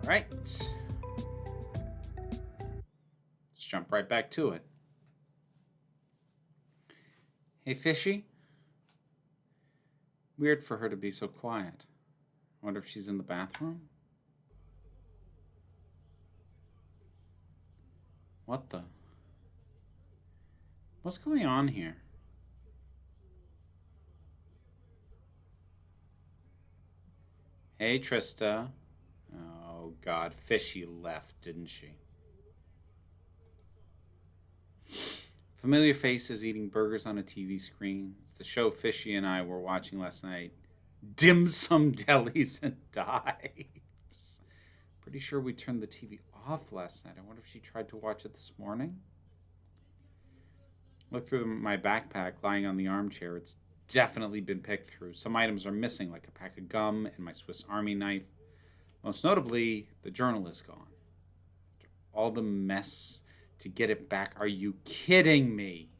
Right. Let's jump right back to it. Hey, Fishy. Weird for her to be so quiet. I wonder if she's in the bathroom? What the? What's going on here? Hey, Trista. Oh, God. Fishy left, didn't she? Familiar faces eating burgers on a TV screen. It's the show Fishy and I were watching last night. Dim Sum Delis and Dives. Pretty sure we turned the TV off last night. I wonder if she tried to watch it this morning. Look through my backpack lying on the armchair. It's definitely been picked through. Some items are missing, like a pack of gum and my Swiss Army knife. Most notably, the journal is gone. All the mess to get it back. Are you kidding me?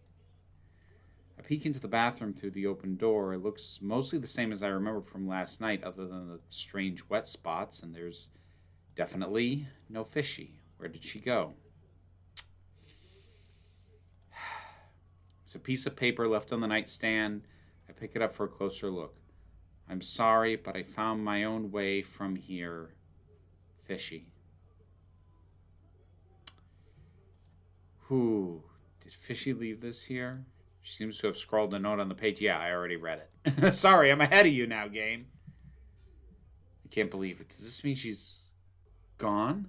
I peek into the bathroom through the open door. It looks mostly the same as I remember from last night, other than the strange wet spots, and there's definitely no Fishy. Where did she go? It's a piece of paper left on the nightstand. I pick it up for a closer look. I'm sorry, but I found my own way from here. Fishy. Who? Did Fishy leave this here? She seems to have scrawled a note on the page. Yeah, I already read it. Sorry, I'm ahead of you now, game. I can't believe it. Does this mean she's gone?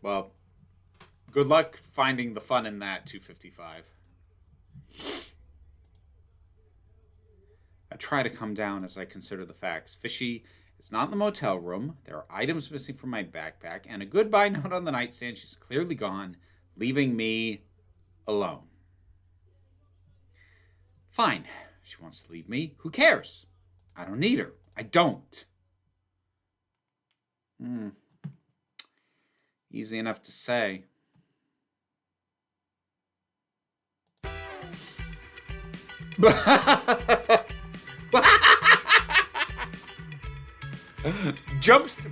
Well, good luck finding the fun in that, 255. I try to calm down as I consider the facts. Fishy is not in the motel room. There are items missing from my backpack and a goodbye note on the nightstand. She's clearly gone, leaving me alone. Fine. She wants to leave me. Who cares? I don't need her. I don't. Easy enough to say.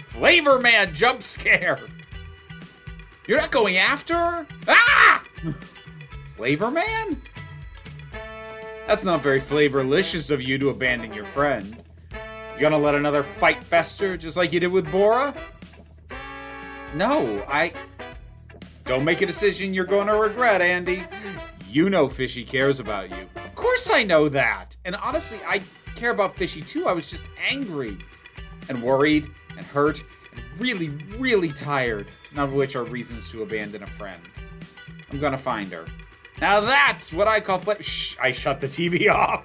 Flavor Man jump scare. You're not going after her? Ah! Flavor Man? That's not very flavorlicious of you to abandon your friend. You gonna let another fight fester just like you did with Bora? No, Don't make a decision you're going to regret, Andy. You know Fishy cares about you. Of course I know that. And honestly, I care about Fishy too. I was just angry and worried and hurt and really, really tired. None of which are reasons to abandon a friend. I'm gonna find her. Now that's what I call Shh, I shut the TV off.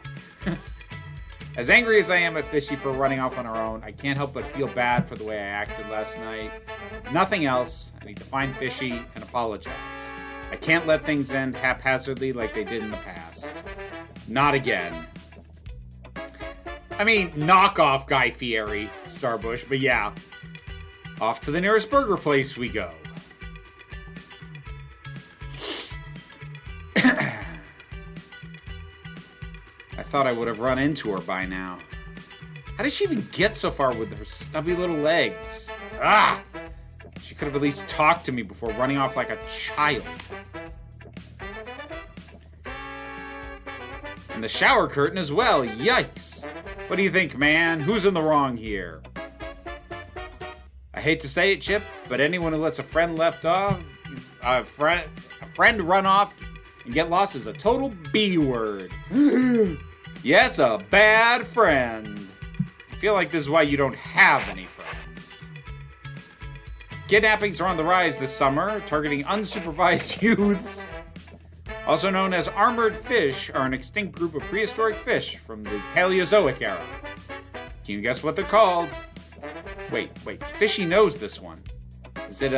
As angry as I am at Fishy for running off on her own, I can't help but feel bad for the way I acted last night. If nothing else, I need to find Fishy and apologize. I can't let things end haphazardly like they did in the past. Not again. I mean, knock off Guy Fieri, Starbush, but yeah. Off to the nearest burger place we go. I thought I would have run into her by now. How did she even get so far with her stubby little legs? Ah! She could have at least talked to me before running off like a child. And the shower curtain as well. Yikes. What do you think, man? Who's in the wrong here? I hate to say it, Chip, but anyone who lets a friend a friend run off and get lost is a total B word. Yes, a bad friend. I feel like this is why you don't have any friends. Kidnappings are on the rise this summer, targeting unsupervised youths. Also known as armored fish, are an extinct group of prehistoric fish from the Paleozoic era. Can you guess what they're called? Wait, Fishy knows this one. Is it,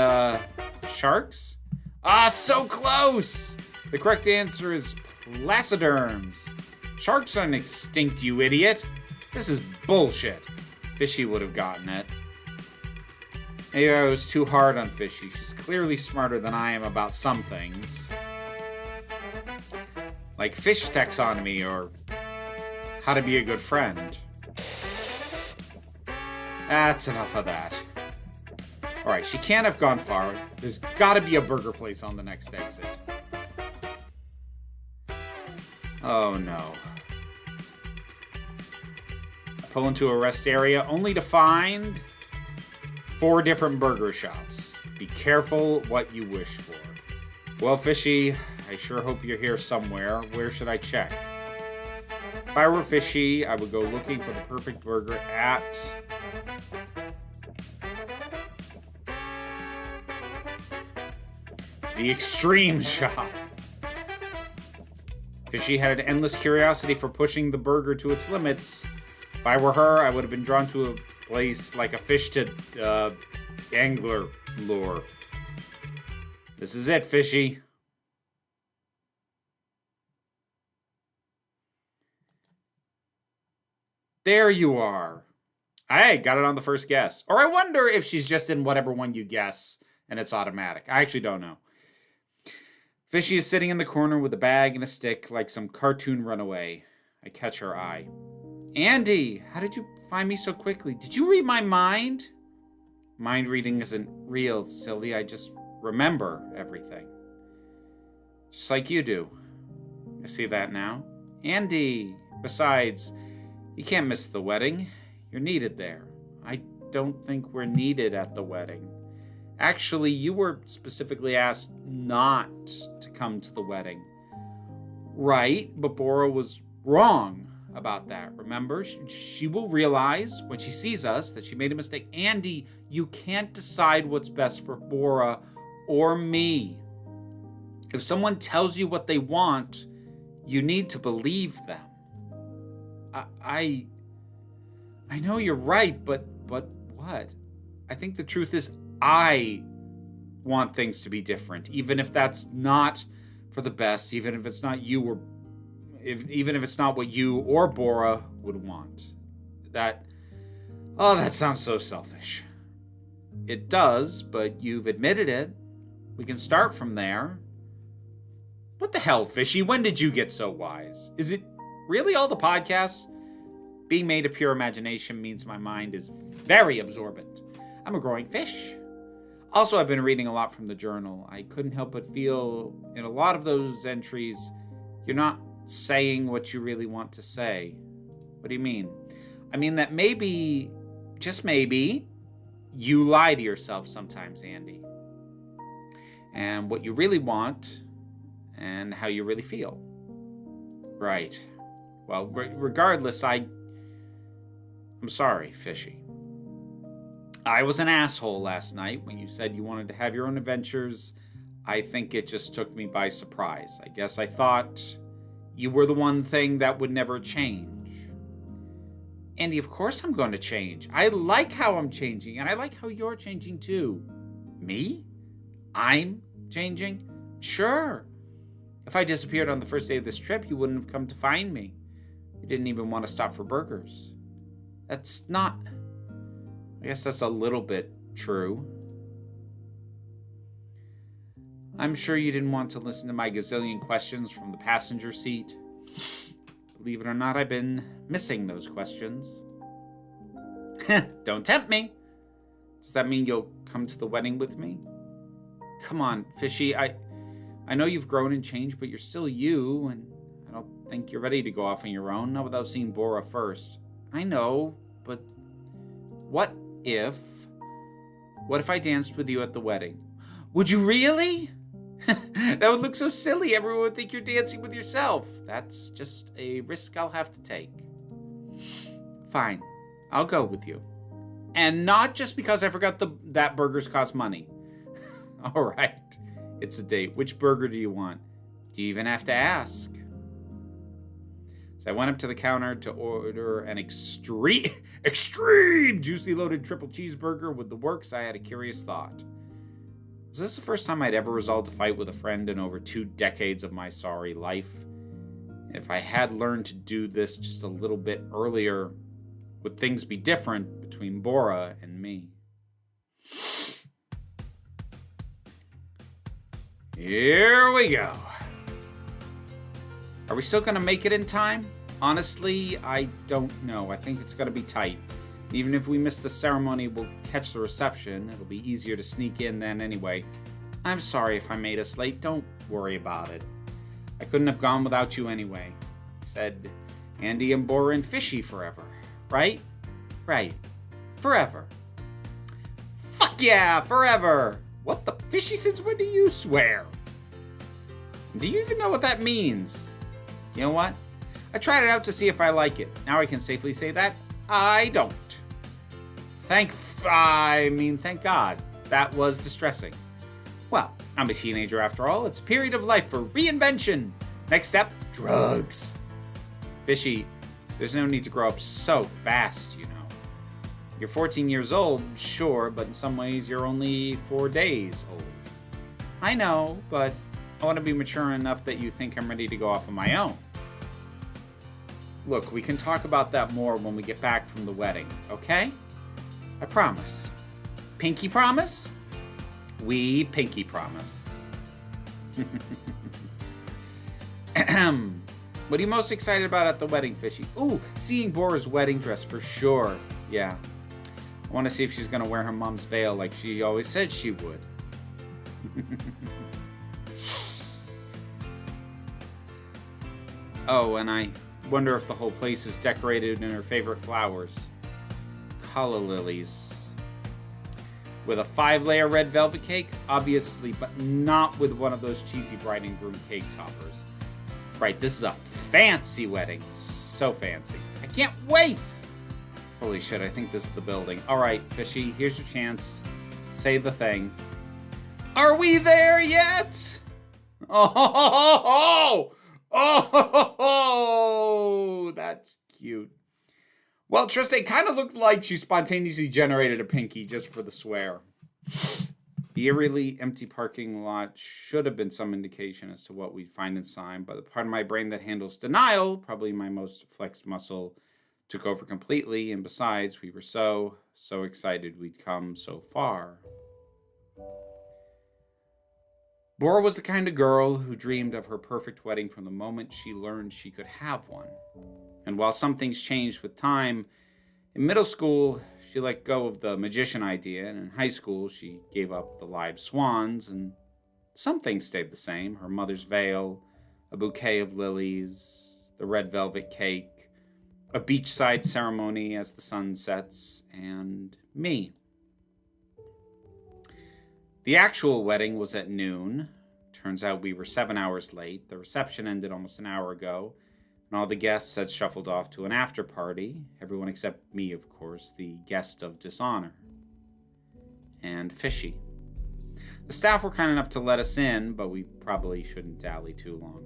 sharks? Ah, so close! The correct answer is placoderms. Sharks aren't extinct, you idiot. This is bullshit. Fishy would have gotten it. Maybe I was too hard on Fishy. She's clearly smarter than I am about some things. like fish taxonomy or how to be a good friend. That's enough of that. Alright, she can't have gone far. There's gotta be a burger place on the next exit. Oh no. I pull into a rest area only to find 4 different burger shops. Be careful what you wish for. Well, Fishy, I sure hope you're here somewhere. Where should I check? If I were Fishy, I would go looking for the perfect burger at... the Extreme Shop. Fishy had an endless curiosity for pushing the burger to its limits. If I were her, I would have been drawn to a place like a fish to angler lure. This is it, Fishy. There you are. I got it on the first guess. Or I wonder if she's just in whatever one you guess and it's automatic. I actually don't know. Fishy is sitting in the corner with a bag and a stick like some cartoon runaway. I catch her eye. Andy, how did you find me so quickly? Did you read my mind? Mind reading isn't real, silly. I just remember everything. Just like you do. I see that now. Andy, besides, you can't miss the wedding. You're needed there. I don't think we're needed at the wedding. Actually, you were specifically asked not to come to the wedding. Right, but Bora was wrong about that. Remember, she will realize when she sees us that she made a mistake. Andy, you can't decide what's best for Bora or me. If someone tells you what they want, you need to believe them. I know you're right, but what? I think the truth is I want things to be different, even if that's not for the best, even if it's not you or even if it's not what you or Bora would want. That sounds so selfish. It does, but you've admitted it. We can start from there. What the hell, Fishy? When did you get so wise? Is it really all the podcasts? Being made of pure imagination means my mind is very absorbent. I'm a growing fish. Also, I've been reading a lot from the journal. I couldn't help but feel in a lot of those entries, you're not saying what you really want to say. What do you mean? I mean that maybe, just maybe, you lie to yourself sometimes, Andy. And what you really want and how you really feel. Right. Well, regardless, I'm sorry, Fishy. I was an asshole last night when you said you wanted to have your own adventures. I think it just took me by surprise. I guess I thought you were the one thing that would never change. Andy, of course I'm going to change. I like how I'm changing, and I like how you're changing too. Me? I'm changing? Sure. If I disappeared on the first day of this trip, you wouldn't have come to find me. You didn't even want to stop for burgers. That's not... I guess that's a little bit true. I'm sure you didn't want to listen to my gazillion questions from the passenger seat. Believe it or not, I've been missing those questions. Don't tempt me. Does that mean you'll come to the wedding with me? Come on, Fishy. I know you've grown and changed, but you're still you, and I don't think you're ready to go off on your own, not without seeing Bora first. I know, but what if I danced with you at the wedding? Would you really? That would look so silly. Everyone would think you're dancing with yourself. That's just a risk I'll have to take. Fine, I'll go with you. And not just because I forgot that burgers cost money. All right, it's a date. Which burger do you want? Do you even have to ask? So I went up to the counter to order an extreme juicy loaded triple cheeseburger with the works. I had a curious thought. Was this the first time I'd ever resolved a fight with a friend in over 2 decades of my sorry life? If I had learned to do this just a little bit earlier, would things be different between Bora and me? Here we go. Are we still going to make it in time? Honestly, I don't know. I think it's going to be tight. Even if we miss the ceremony, we'll catch the reception. It'll be easier to sneak in then anyway. I'm sorry if I made us late. Don't worry about it. I couldn't have gone without you anyway. Said Andy and Bora and Fishy forever. Right? Right. Forever. Fuck yeah, forever! What the Fishy, since when do you swear? Do you even know what that means? You know what? I tried it out to see if I like it. Now I can safely say that I don't. Thank God. That was distressing. Well, I'm a teenager after all. It's a period of life for reinvention. Next step, drugs. Fishy, there's no need to grow up so fast, you know. You're 14 years old, sure, but in some ways you're only 4 days old. I know, but I want to be mature enough that you think I'm ready to go off on my own. Look, we can talk about that more when we get back from the wedding, okay? I promise. Pinky promise? We pinky promise. What are you most excited about at the wedding, Fishy? Ooh, seeing Bora's wedding dress for sure. Yeah. I want to see if she's going to wear her mom's veil like she always said she would. Oh, and I wonder if the whole place is decorated in her favorite flowers. Calla lilies. With a 5-layer red velvet cake? Obviously, but not with one of those cheesy bride and groom cake toppers. Right, this is a fancy wedding. So fancy. I can't wait! Holy shit, I think this is the building. Alright, Fishy, here's your chance. Say the thing. Are we there yet? Oh, that's cute. Well, Trista, it kind of looked like she spontaneously generated a pinky just for the swear. The eerily empty parking lot should have been some indication as to what we'd find inside, but the part of my brain that handles denial, probably my most flexed muscle, took over completely, and besides, we were so excited we'd come so far. Bora was the kind of girl who dreamed of her perfect wedding from the moment she learned she could have one. And while some things changed with time, in middle school, she let go of the magician idea, and in high school, she gave up the live swans, and some things stayed the same. Her mother's veil, a bouquet of lilies, the red velvet cake, a beachside ceremony as the sun sets, and me. The actual wedding was at noon. Turns out we were 7 hours late. The reception ended almost an hour ago, and all the guests had shuffled off to an after party. Everyone except me, of course, the guest of dishonor. And Fishy. The staff were kind enough to let us in, but we probably shouldn't dally too long.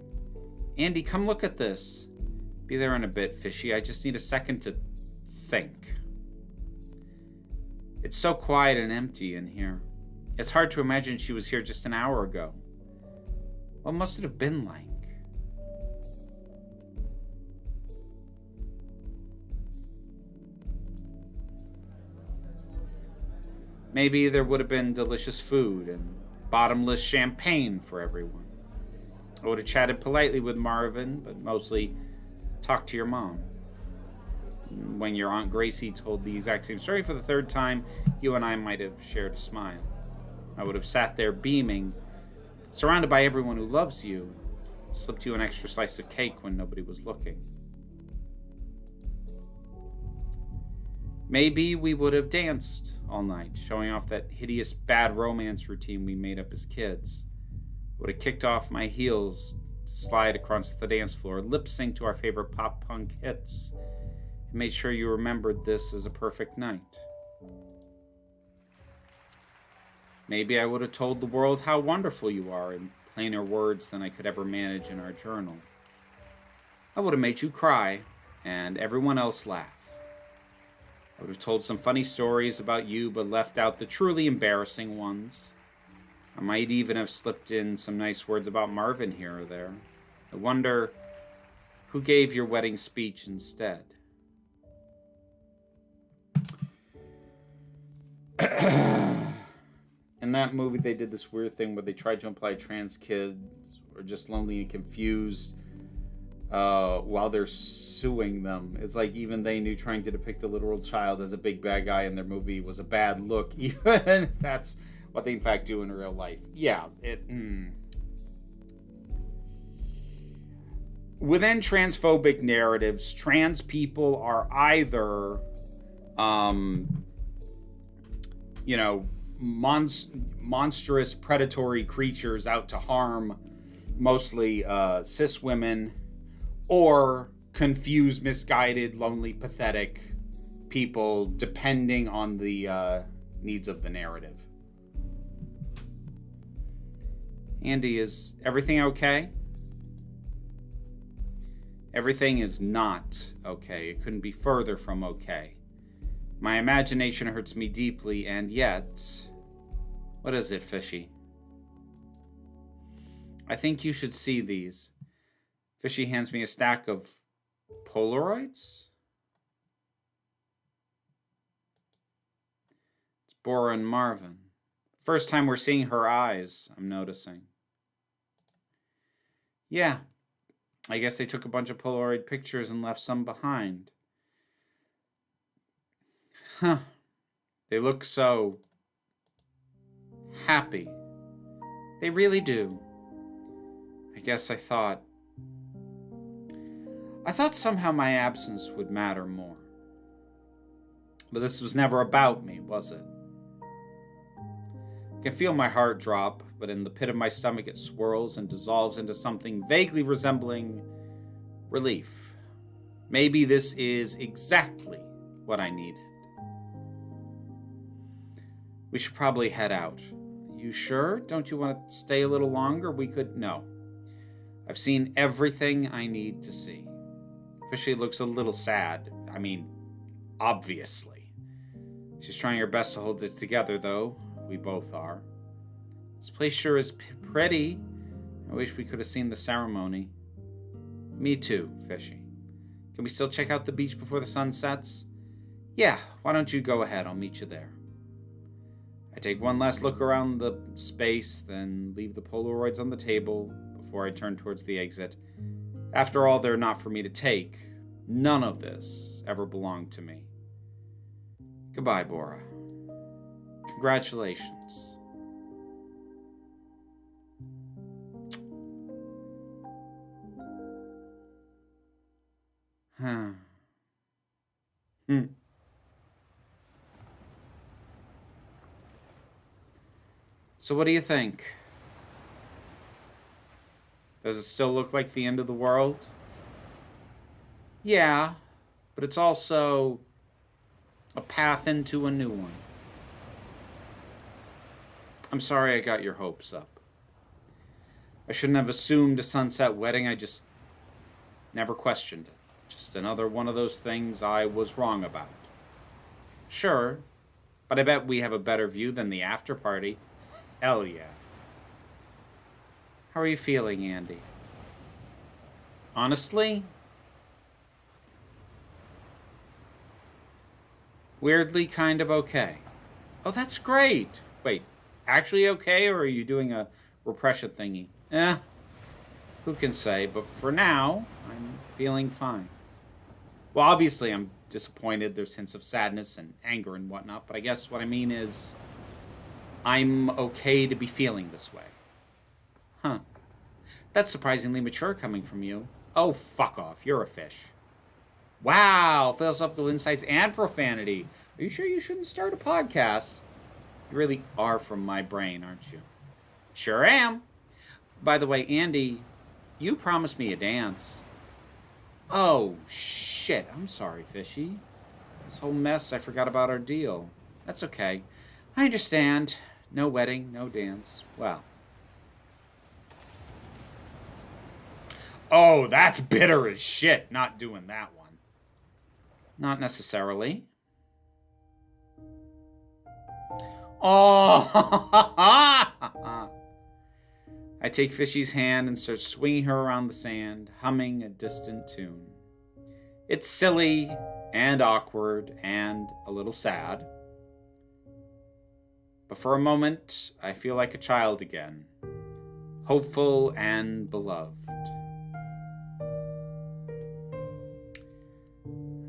Andy, come look at this. Be there in a bit, Fishy. I just need a second to think. It's so quiet and empty in here. It's hard to imagine she was here just an hour ago. What must it have been like? Maybe there would have been delicious food and bottomless champagne for everyone. I would have chatted politely with Marvin, but mostly talked to your mom. When your Aunt Gracie told the exact same story for the third time, you and I might have shared a smile. I would have sat there beaming, surrounded by everyone who loves you, slipped you an extra slice of cake when nobody was looking. Maybe we would have danced all night, showing off that hideous bad romance routine we made up as kids. I would have kicked off my heels to slide across the dance floor, lip-sync to our favorite pop-punk hits, and made sure you remembered this as a perfect night. Maybe I would have told the world how wonderful you are in plainer words than I could ever manage in our journal. I would have made you cry, and everyone else laugh. I would have told some funny stories about you, but left out the truly embarrassing ones. I might even have slipped in some nice words about Marvin here or there. I wonder who gave your wedding speech instead. In that movie, they did this weird thing where they tried to imply trans kids were just lonely and confused while they're suing them. It's like even they knew trying to depict a literal child as a big bad guy in their movie was a bad look, even if that's what they in fact do in real life. Yeah, Within transphobic narratives, trans people are either, monstrous predatory creatures out to harm mostly cis women, or confused, misguided, lonely, pathetic people, depending on the needs of the narrative. Andy, is everything okay? Everything is not okay. It couldn't be further from okay. My imagination hurts me deeply, and yet... What is it, Fishy? I think you should see these. Fishy hands me a stack of Polaroids? It's Bora and Marvin. First time we're seeing her eyes, I'm noticing. Yeah. I guess they took a bunch of Polaroid pictures and left some behind. Huh. They look so happy. They really do. I guess I thought somehow my absence would matter more. But this was never about me, was it? I can feel my heart drop, but in the pit of my stomach it swirls and dissolves into something vaguely resembling relief. Maybe this is exactly what I needed. We should probably head out. You sure? Don't you want to stay a little longer? We could... No. I've seen everything I need to see. Fishy looks a little sad. I mean, obviously. She's trying her best to hold it together, though. We both are. This place sure is pretty. I wish we could have seen the ceremony. Me too, Fishy. Can we still check out the beach before the sun sets? Yeah, why don't you go ahead? I'll meet you there. I take one last look around the space, then leave the Polaroids on the table before I turn towards the exit. After all, they're not for me to take. None of this ever belonged to me. Goodbye, Bora. Congratulations. So what do you think? Does it still look like the end of the world? Yeah, but it's also a path into a new one. I'm sorry I got your hopes up. I shouldn't have assumed a sunset wedding. I just never questioned it. Just another one of those things I was wrong about. Sure, but I bet we have a better view than the after party. Hell yeah. How are you feeling, Andy? Honestly? Weirdly kind of okay. Oh, that's great. Wait, actually okay, or are you doing a repression thingy? Who can say, but for now, I'm feeling fine. Well, obviously I'm disappointed. There's hints of sadness and anger and whatnot, but I guess what I mean is I'm okay to be feeling this way. Huh. That's surprisingly mature coming from you. Oh, fuck off. You're a fish. Wow, philosophical insights and profanity. Are you sure you shouldn't start a podcast? You really are from my brain, aren't you? Sure am. By the way, Andy, you promised me a dance. Oh, shit. I'm sorry, Fishy. This whole mess, I forgot about our deal. That's okay. I understand. No wedding, no dance. Well. Oh, that's bitter as shit, not doing that one. Not necessarily. Oh! I take Fishy's hand and start swinging her around the sand, humming a distant tune. It's silly and awkward and a little sad. But for a moment, I feel like a child again, hopeful and beloved.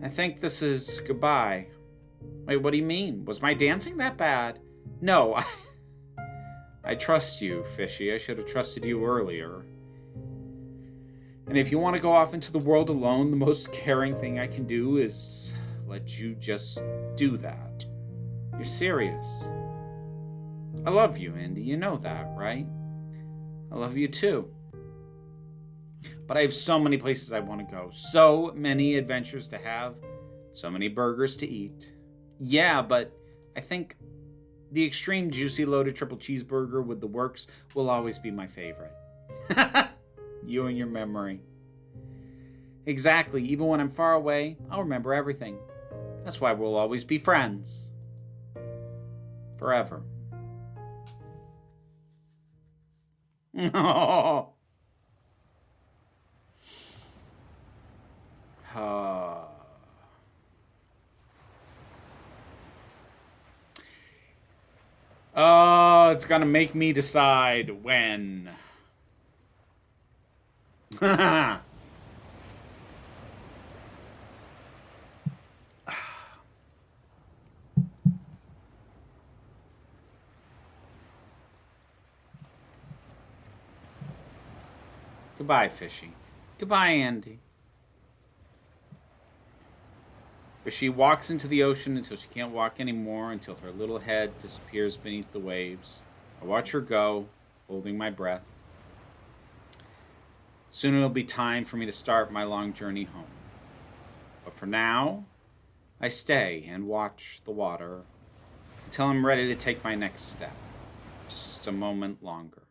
I think this is goodbye. Wait, what do you mean? Was my dancing that bad? No, I trust you, Fishy. I should have trusted you earlier. And if you want to go off into the world alone, the most caring thing I can do is let you just do that. You're serious. I love you, Andy. You know that, right? I love you too. But I have so many places I want to go. So many adventures to have. So many burgers to eat. Yeah, but I think the extreme juicy loaded triple cheeseburger with the works will always be my favorite. You and your memory. Exactly. Even when I'm far away, I'll remember everything. That's why we'll always be friends. Forever. Oh. Oh, it's gonna make me decide when. Goodbye, Fishy. Goodbye, Andy. But she walks into the ocean until she can't walk anymore, until her little head disappears beneath the waves. I watch her go, holding my breath. Soon it'll be time for me to start my long journey home. But for now, I stay and watch the water until I'm ready to take my next step. Just a moment longer.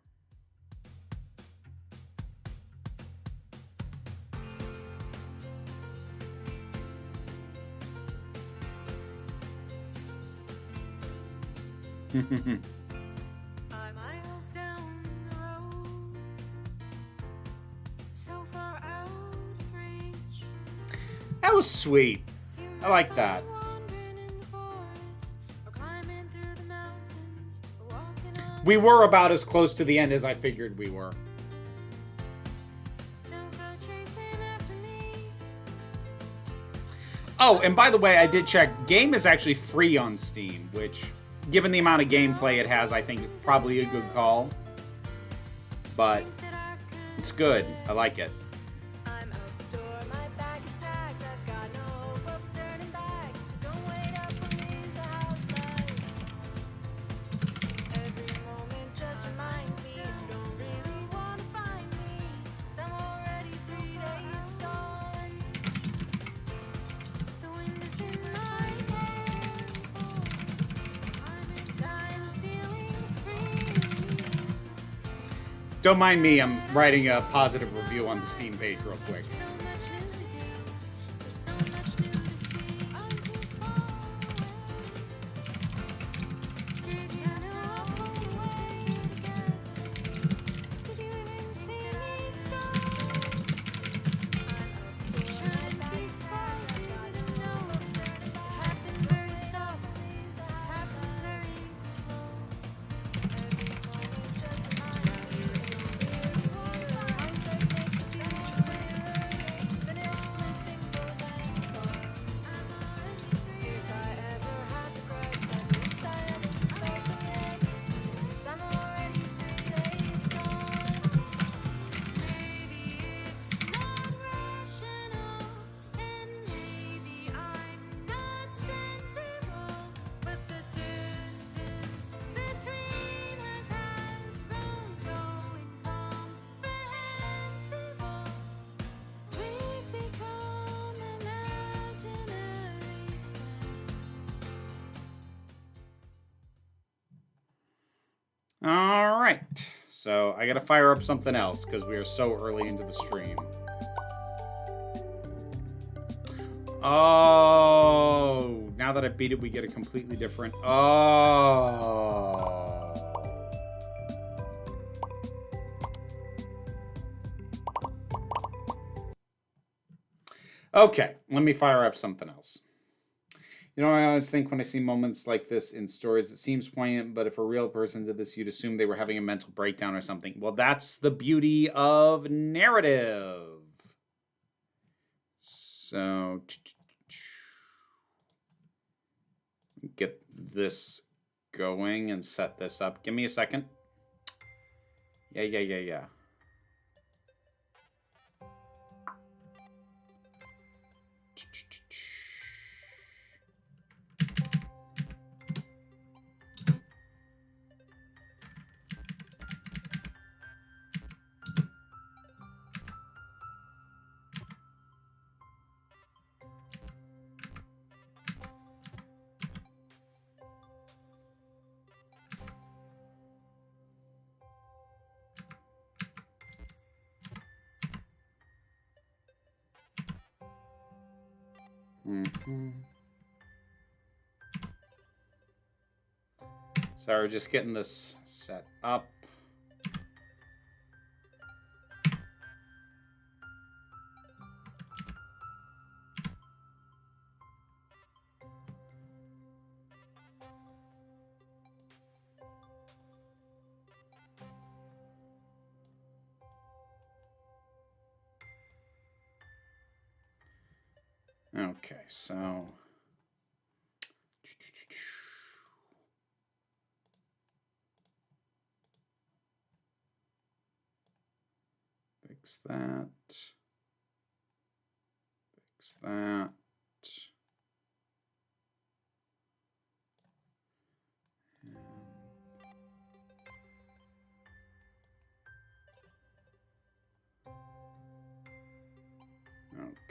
I'm miles down the road, so far out of reach. That was sweet. I like that. We were about as close to the end as I figured we were. Oh, and by the way, I did check. Game is actually free on Steam, which, given the amount of gameplay it has, I think it's probably a good call. But it's good. I like it. Don't mind me, I'm writing a positive review on the Steam page real quick. Alright, so I gotta fire up something else because we are so early into the stream. Oh, now that I beat it, we get a completely different... Oh. Okay, let me fire up something else. You know, I always think when I see moments like this in stories, it seems poignant, but if a real person did this, you'd assume they were having a mental breakdown or something. Well, that's the beauty of narrative. So, Get this going and set this up. Give me a second. Yeah. So we're just getting this set up. Okay, so fix that. Fix that.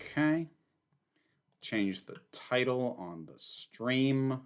Okay. Change the title on the stream.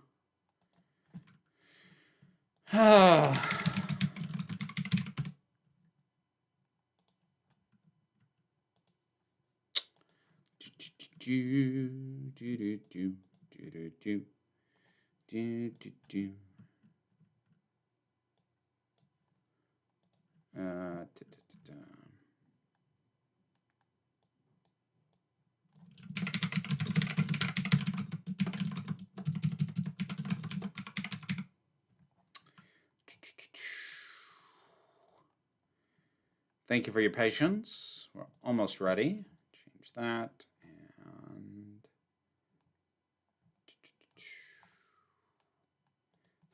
Thank you for your patience. We're almost ready. Change that and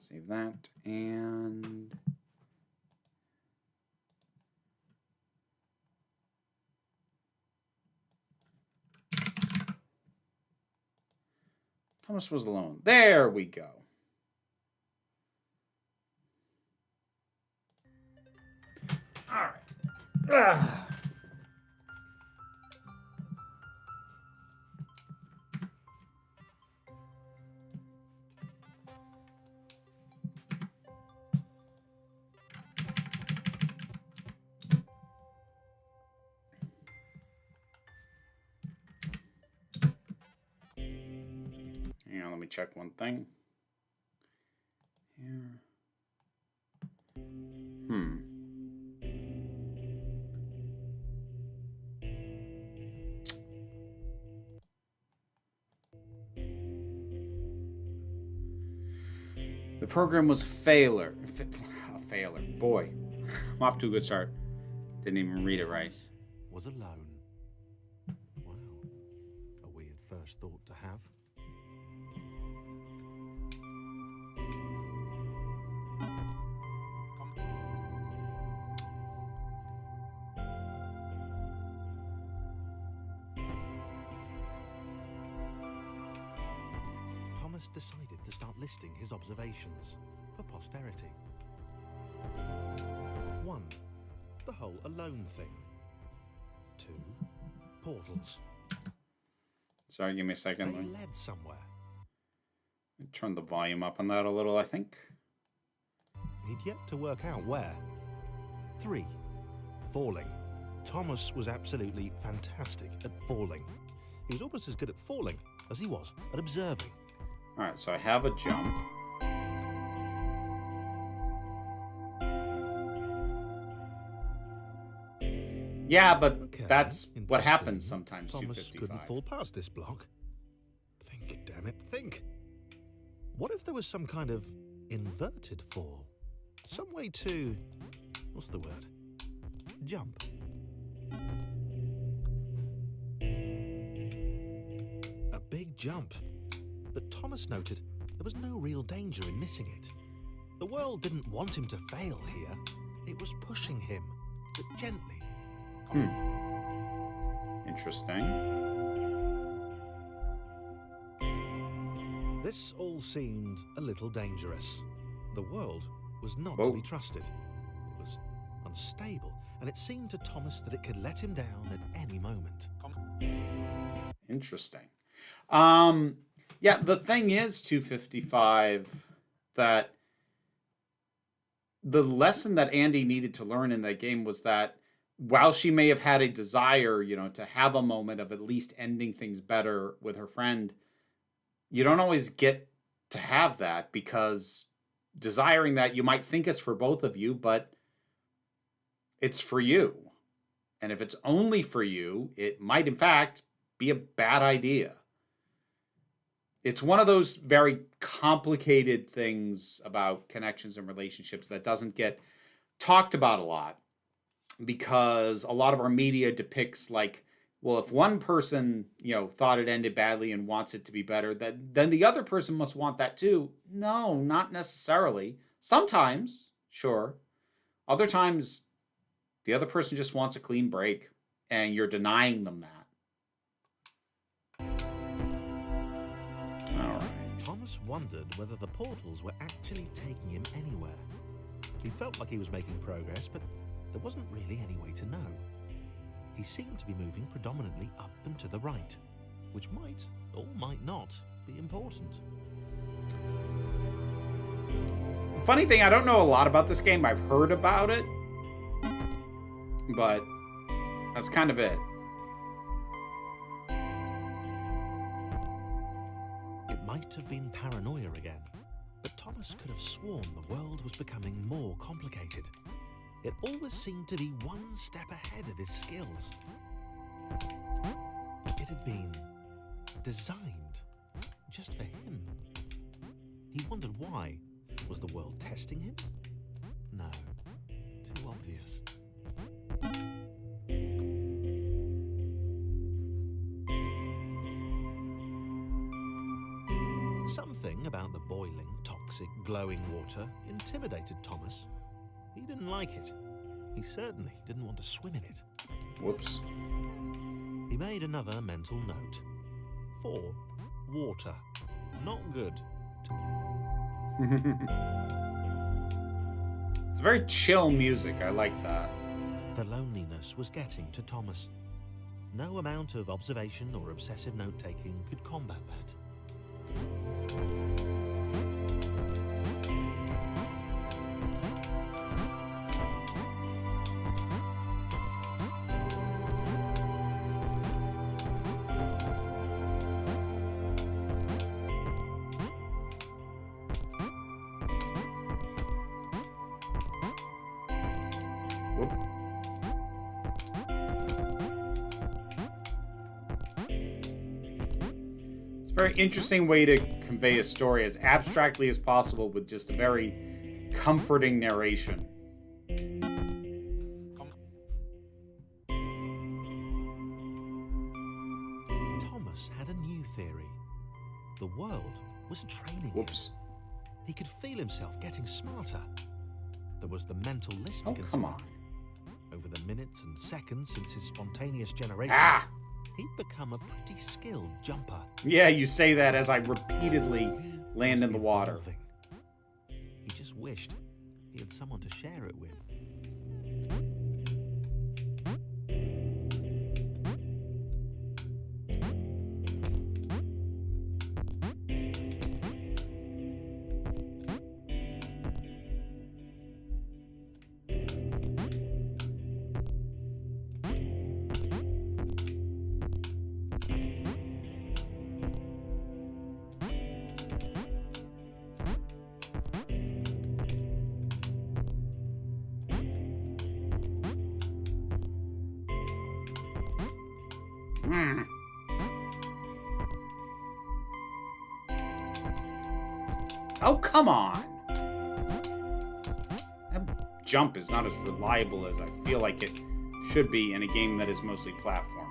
save that and Thomas was alone. There we go. All right. Hang on, let me check one thing. Here. The program was a failure. Boy, I'm off to a good start. Didn't even read it right. Was alone. Wow. A weird first thought to have. Thomas decided to start listing his observations for posterity. 1. The whole alone thing. 2. Portals. Sorry, give me a second. They led somewhere. Turn the volume up on that a little, I think. He'd yet to work out where. 3. Falling. Thomas was absolutely fantastic at falling. He was almost as good at falling as he was at observing. All right, so I have a jump. Yeah, but Okay, that's what interesting. happens sometimes. Thomas 255. couldn't fall past this block. Think, damn it, think. What if there was some kind of inverted fall? Some way to... what's the word? Jump. A big jump. But Thomas noted there was no real danger in missing it. The world didn't want him to fail here. It was pushing him, but gently. Interesting. This all seemed a little dangerous. The world was not Whoa. to be trusted. It was unstable, and it seemed to Thomas that it could let him down at any moment. Interesting. Yeah, the thing is, 255, that the lesson that Andy needed to learn in that game was that while she may have had a desire, to have a moment of at least ending things better with her friend, you don't always get to have that, because desiring that, you might think it's for both of you, but it's for you. And if it's only for you, it might in fact be a bad idea. It's one of those very complicated things about connections and relationships that doesn't get talked about a lot, because a lot of our media depicts like, well, if one person, thought it ended badly and wants it to be better, then the other person must want that too. No, not necessarily. Sometimes, sure. Other times, the other person just wants a clean break, and you're denying them that. All right. Thomas wondered whether the portals were actually taking him anywhere. He felt like he was making progress, but there wasn't really any way to know. He seemed to be moving predominantly up and to the right, which might or might not be important. Funny thing, I don't know a lot about this game. I've heard about it, but that's kind of it. It might have been paranoia again, but Thomas could have sworn the world was becoming more complicated. It always seemed to be one step ahead of his skills. It had been designed just for him. He wondered why. Was the world testing him? No, too obvious. Something about the boiling, toxic, glowing water intimidated Thomas. He didn't like it. He certainly didn't want to swim in it. Whoops. He made another mental note. 4. Water. Not good. It's very chill music. I like that. The loneliness was getting to Thomas. No amount of observation or obsessive note-taking could combat that. Whoop. It's a very interesting way to convey a story as abstractly as possible with just a very comforting narration. Thomas had a new theory. The world was training him. Whoops. He could feel himself getting smarter. There was the mental list to Oh, consider. come on. Over the minutes and seconds since his spontaneous generation, Ah! he'd become a pretty skilled jumper. Yeah, you say that as I repeatedly He land was in the water. evolving. He just wished he had someone to share it with. Hmm. Oh, come on. That jump is not as reliable as I feel like it should be in a game that is mostly platforming.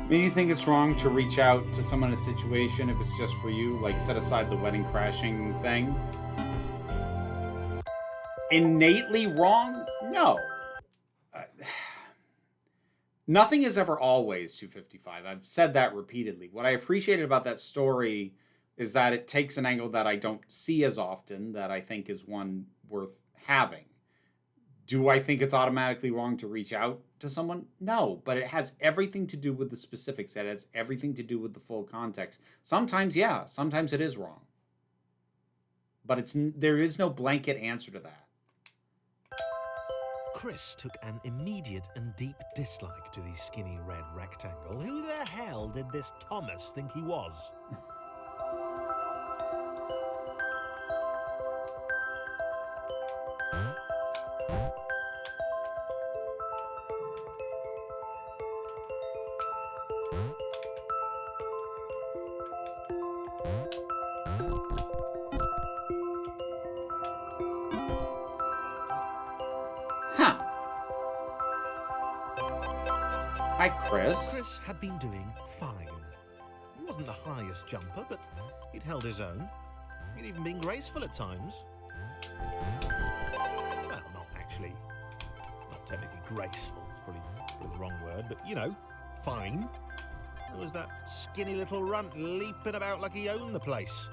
mean, you think it's wrong to reach out to someone in a situation if it's just for you? Like, set aside the wedding crashing thing. Innately wrong? No. Nothing is ever always 255. I've said that repeatedly. What I appreciated about that story is that it takes an angle that I don't see as often, that I think is one worth having. Do I think it's automatically wrong to reach out to someone? No, but it has everything to do with the specifics. It has everything to do with the full context. Sometimes, yeah, sometimes it is wrong. But there is no blanket answer to that. Chris took an immediate and deep dislike to the skinny red rectangle. Who the hell did this Thomas think he was? Hi, Chris. Chris had been doing fine. He wasn't the highest jumper, but he'd held his own. He'd even been graceful at times. Well, not actually. Not technically graceful. It's probably the wrong word, but you know, fine. There was that skinny little runt leaping about like he owned the place.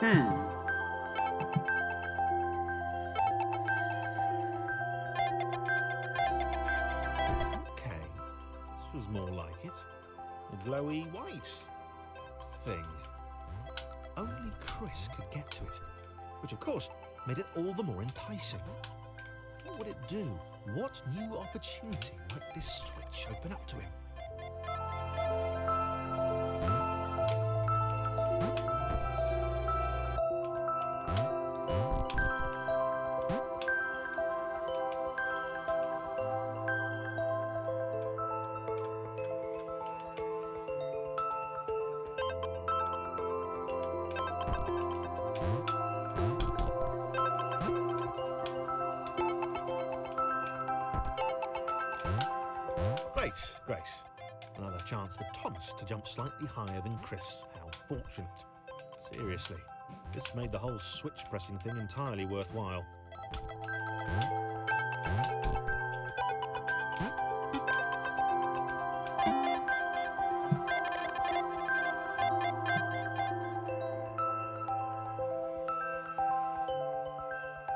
Okay, this was more like it. A glowy white thing. Only Chris could get to it, which of course made it all the more enticing. What would it do? What new opportunity might this switch open up to him? Great. Another chance for Thomas to jump slightly higher than Chris. How fortunate. Seriously, this made the whole switch pressing thing entirely worthwhile.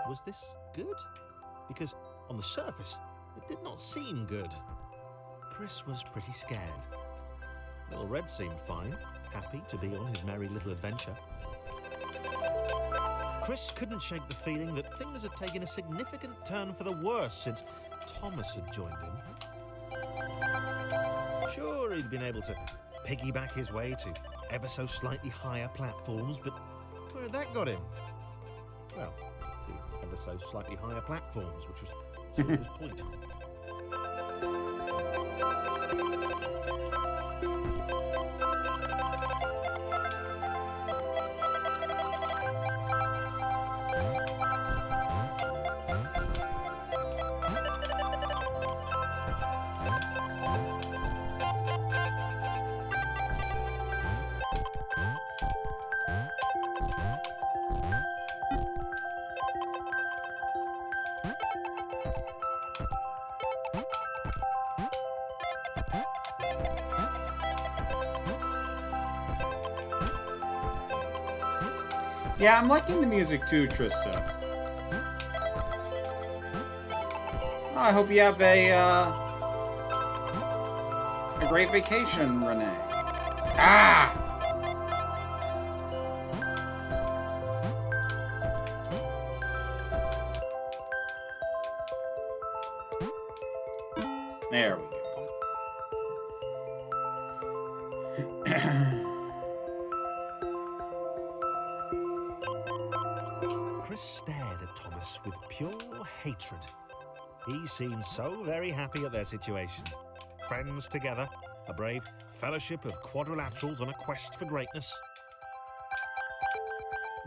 Was this good? Because on the surface, it did not seem good. Chris was pretty scared. Little Red seemed fine, happy to be on his merry little adventure. Chris couldn't shake the feeling that things had taken a significant turn for the worse since Thomas had joined him. Sure, he'd been able to piggyback his way to ever so slightly higher platforms, but where had that got him? Well, to ever so slightly higher platforms, which was sort of his point. Yeah, I'm liking the music too, Trista. Oh, I hope you have a great vacation, Renee. Ah! There we go. Chris stared at Thomas with pure hatred. He seemed so very happy at their situation. Friends together, a brave fellowship of quadrilaterals on a quest for greatness.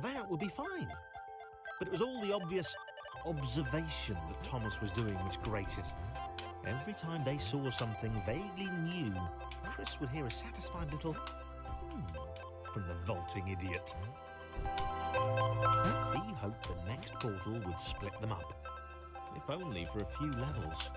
That would be fine. But it was all the obvious observation that Thomas was doing which grated. Every time they saw something vaguely new, Chris would hear a satisfied little from the vaulting idiot. He hoped the next portal would split them up, if only for a few levels.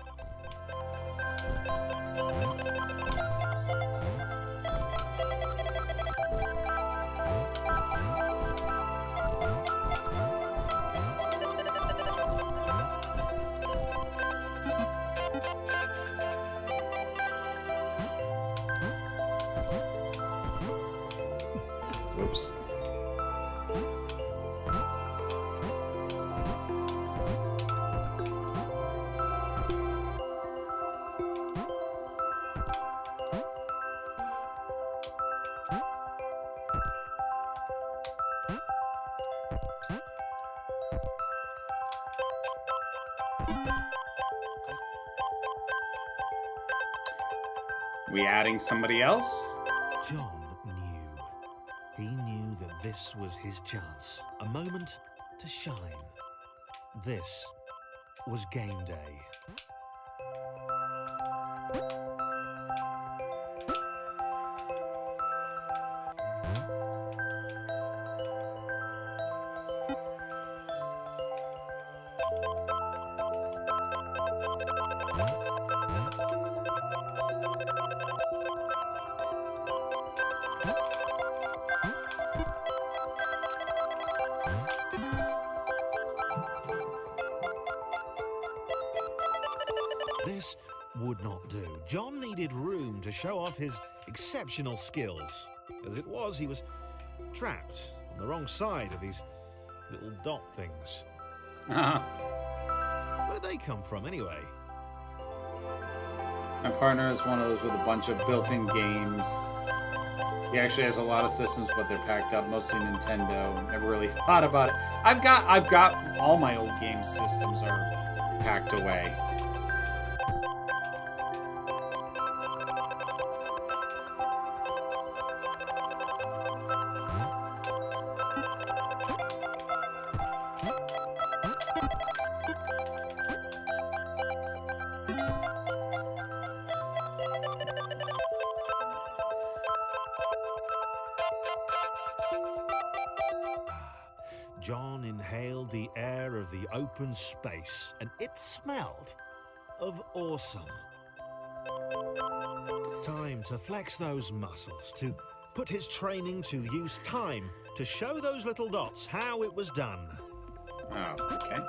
Whoops. We adding somebody else? John knew. He knew that this was his chance, a moment to shine. This was game day. This would not do. John needed room to show off his exceptional skills. As it was, he was trapped on the wrong side of these little dot things. Where did they come from, anyway? My partner is one of those with a bunch of built-in games. He actually has a lot of systems, but they're packed up, mostly Nintendo. Never really thought about it. I've got all my old game systems are packed away. John inhaled the air of the open space, and it smelled of awesome. Time to flex those muscles, to put his training to use, time to show those little dots how it was done. Oh, okay.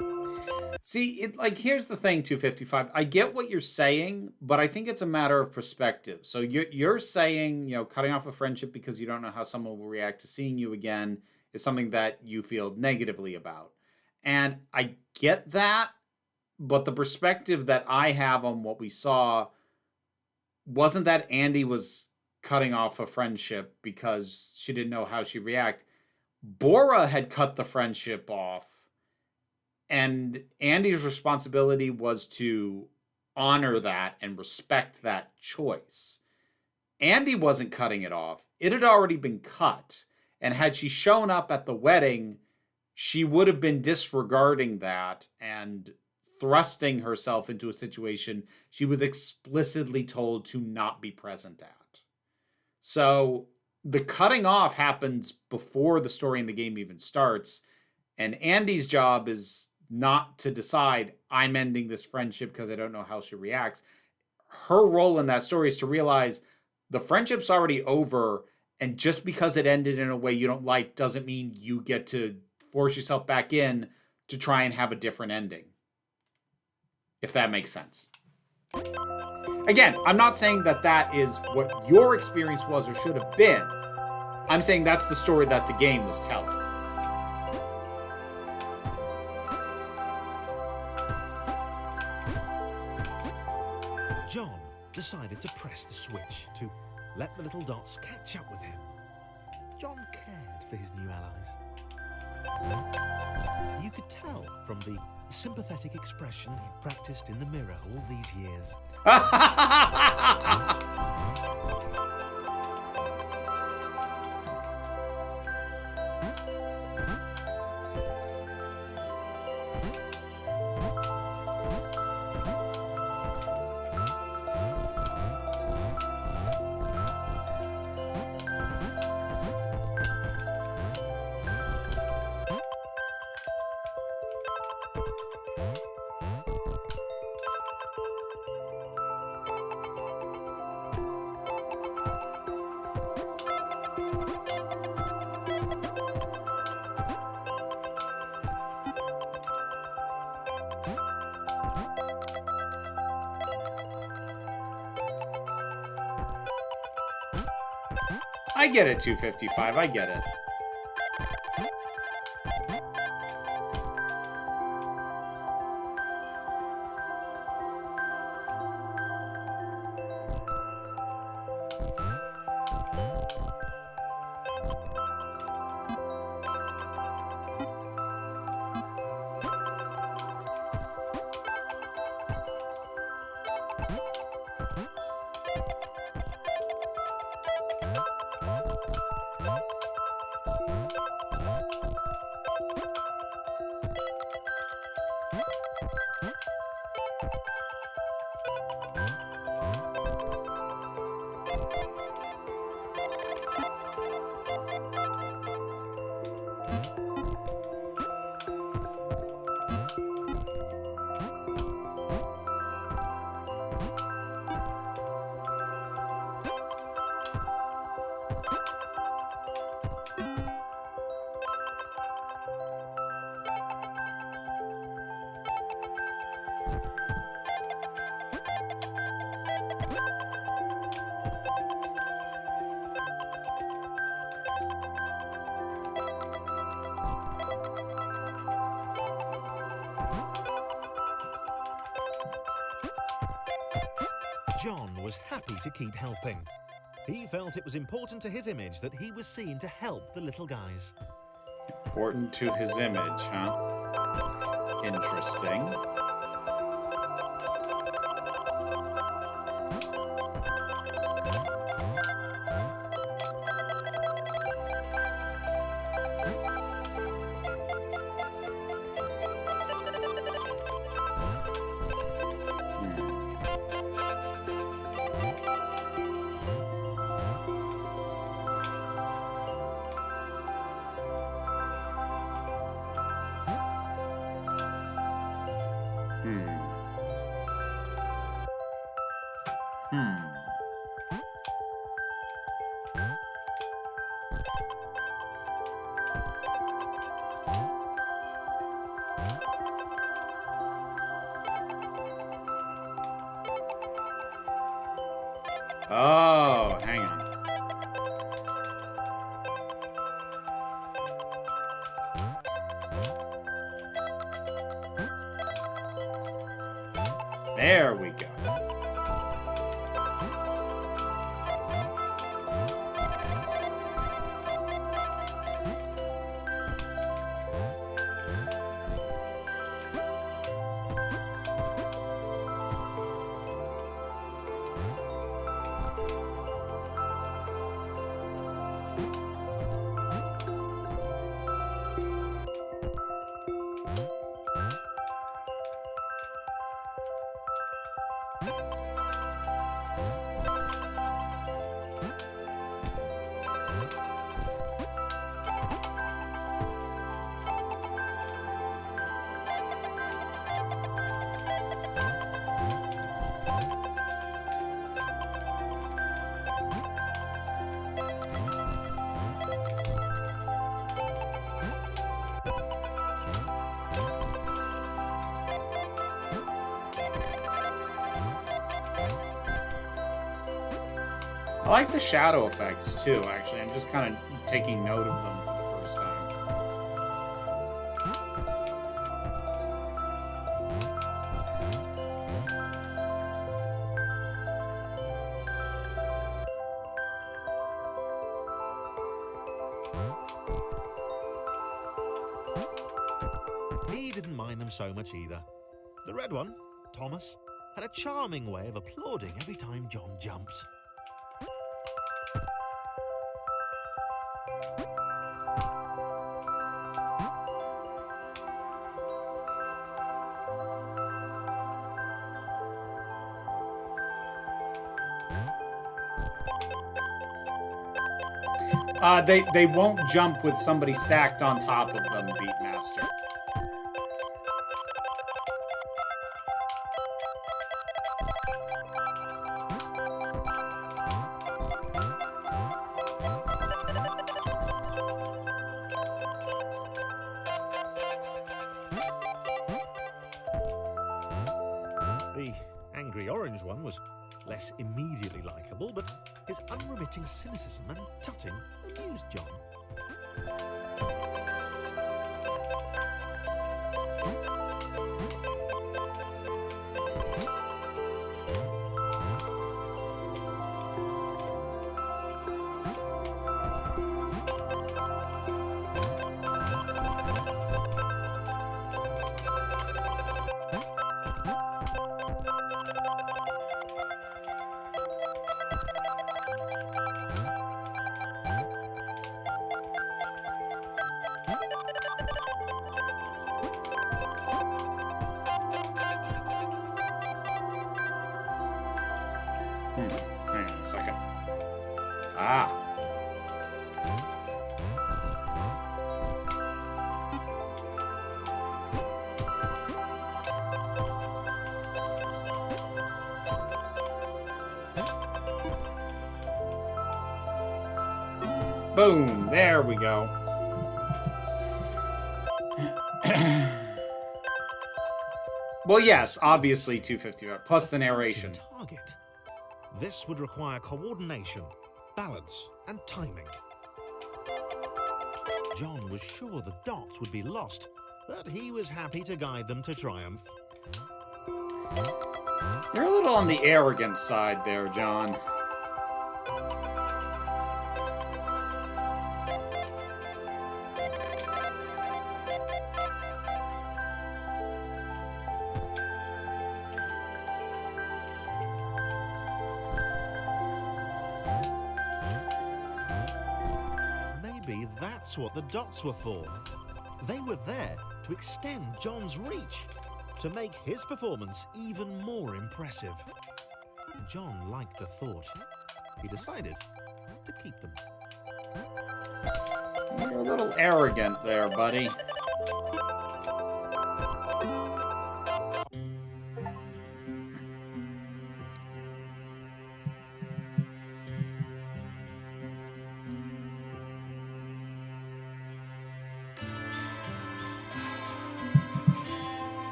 See, here's the thing, 255. I get what you're saying, but I think it's a matter of perspective. So you're saying, cutting off a friendship because you don't know how someone will react to seeing you again is something that you feel negatively about. And I get that, but the perspective that I have on what we saw wasn't that Andy was cutting off a friendship because she didn't know how she'd react. Bora had cut the friendship off, and Andy's responsibility was to honor that and respect that choice. Andy wasn't cutting it off. It had already been cut. And had she shown up at the wedding, she would have been disregarding that and thrusting herself into a situation she was explicitly told to not be present at. So the cutting off happens before the story in the game even starts. And Andy's job is not to decide, I'm ending this friendship because I don't know how she reacts. Her role in that story is to realize the friendship's already over, And just because it ended in a way you don't like doesn't mean you get to force yourself back in to try and have a different ending. If that makes sense. Again, I'm not saying that that is what your experience was or should have been. I'm saying that's the story that the game was telling. John decided to press the switch to let the little dots catch up with him. John cared for his new allies. You could tell from the sympathetic expression he practiced in the mirror all these years. I get it, 255. I get it. John was happy to keep helping. He felt it was important to his image that he was seen to help the little guys. Important to his image, huh? Interesting. Oh, hang on. There we go. I like the shadow effects too, actually. I'm just kind of taking note of them for the first time. He didn't mind them so much either. The red one, Thomas, had a charming way of applauding every time John jumped. They won't jump with somebody stacked on top of them, Beatmaster. The angry orange one was less immediately likeable, but his unremitting cynicism and tutting amused John. Hang on a second. Ah. Boom, there we go. Well, yes, obviously 250 plus the narration. Target. This would require coordination, balance, and timing. John was sure the dots would be lost, but he was happy to guide them to triumph. You're a little on the arrogant side there, John. Maybe that's what the dots were for. They were there to extend John's reach, to make his performance even more impressive. John liked the thought. He decided to keep them. You're a little arrogant there, buddy.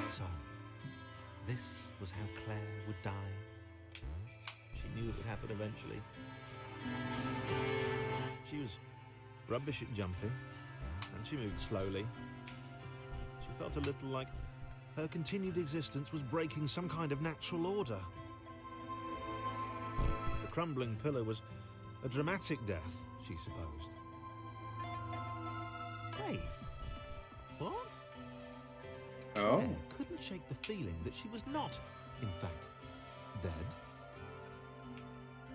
So, this was how Claire would die. She knew it would happen eventually. She was rubbish at jumping, and she moved slowly. She felt a little like her continued existence was breaking some kind of natural order. The crumbling pillar was a dramatic death, she supposed. Wait, what? Oh. Claire couldn't shake the feeling that she was not, in fact, dead.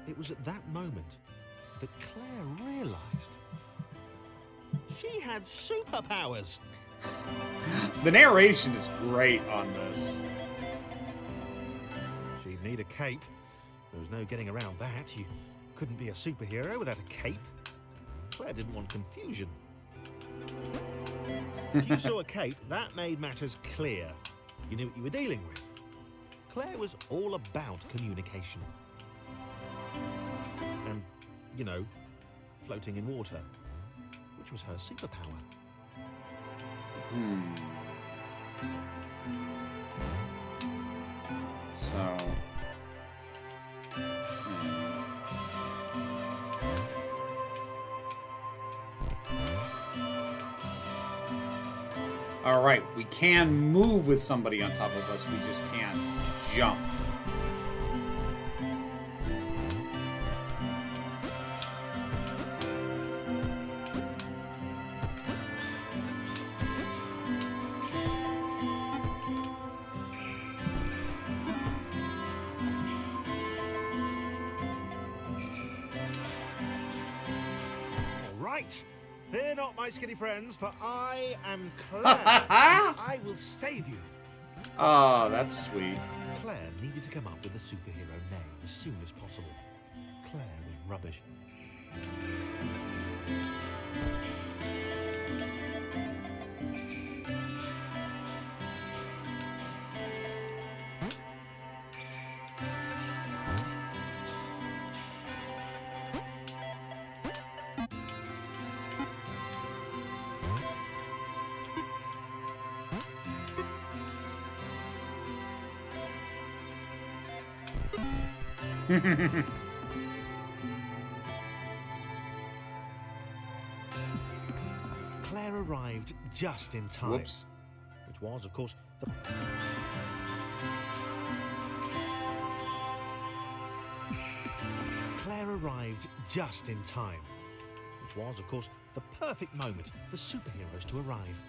It was at that moment that Claire realised she had superpowers. The narration is great on this. She'd need a cape. There was no getting around that. You couldn't be a superhero without a cape. Claire didn't want confusion. If you saw a cape, that made matters clear. You knew what you were dealing with. Claire was all about communication. And, you know, floating in water, which was her superpower. So, All right, we can move with somebody on top of us. We just can't jump. Right. Fear not, my skinny friends, for I am Claire. I will save you. Oh, that's sweet. Claire needed to come up with a superhero name as soon as possible. Claire was rubbish. Claire arrived just in time. Whoops. Which was, of course, the... Claire arrived just in time. Which was, of course, the perfect moment for superheroes to arrive.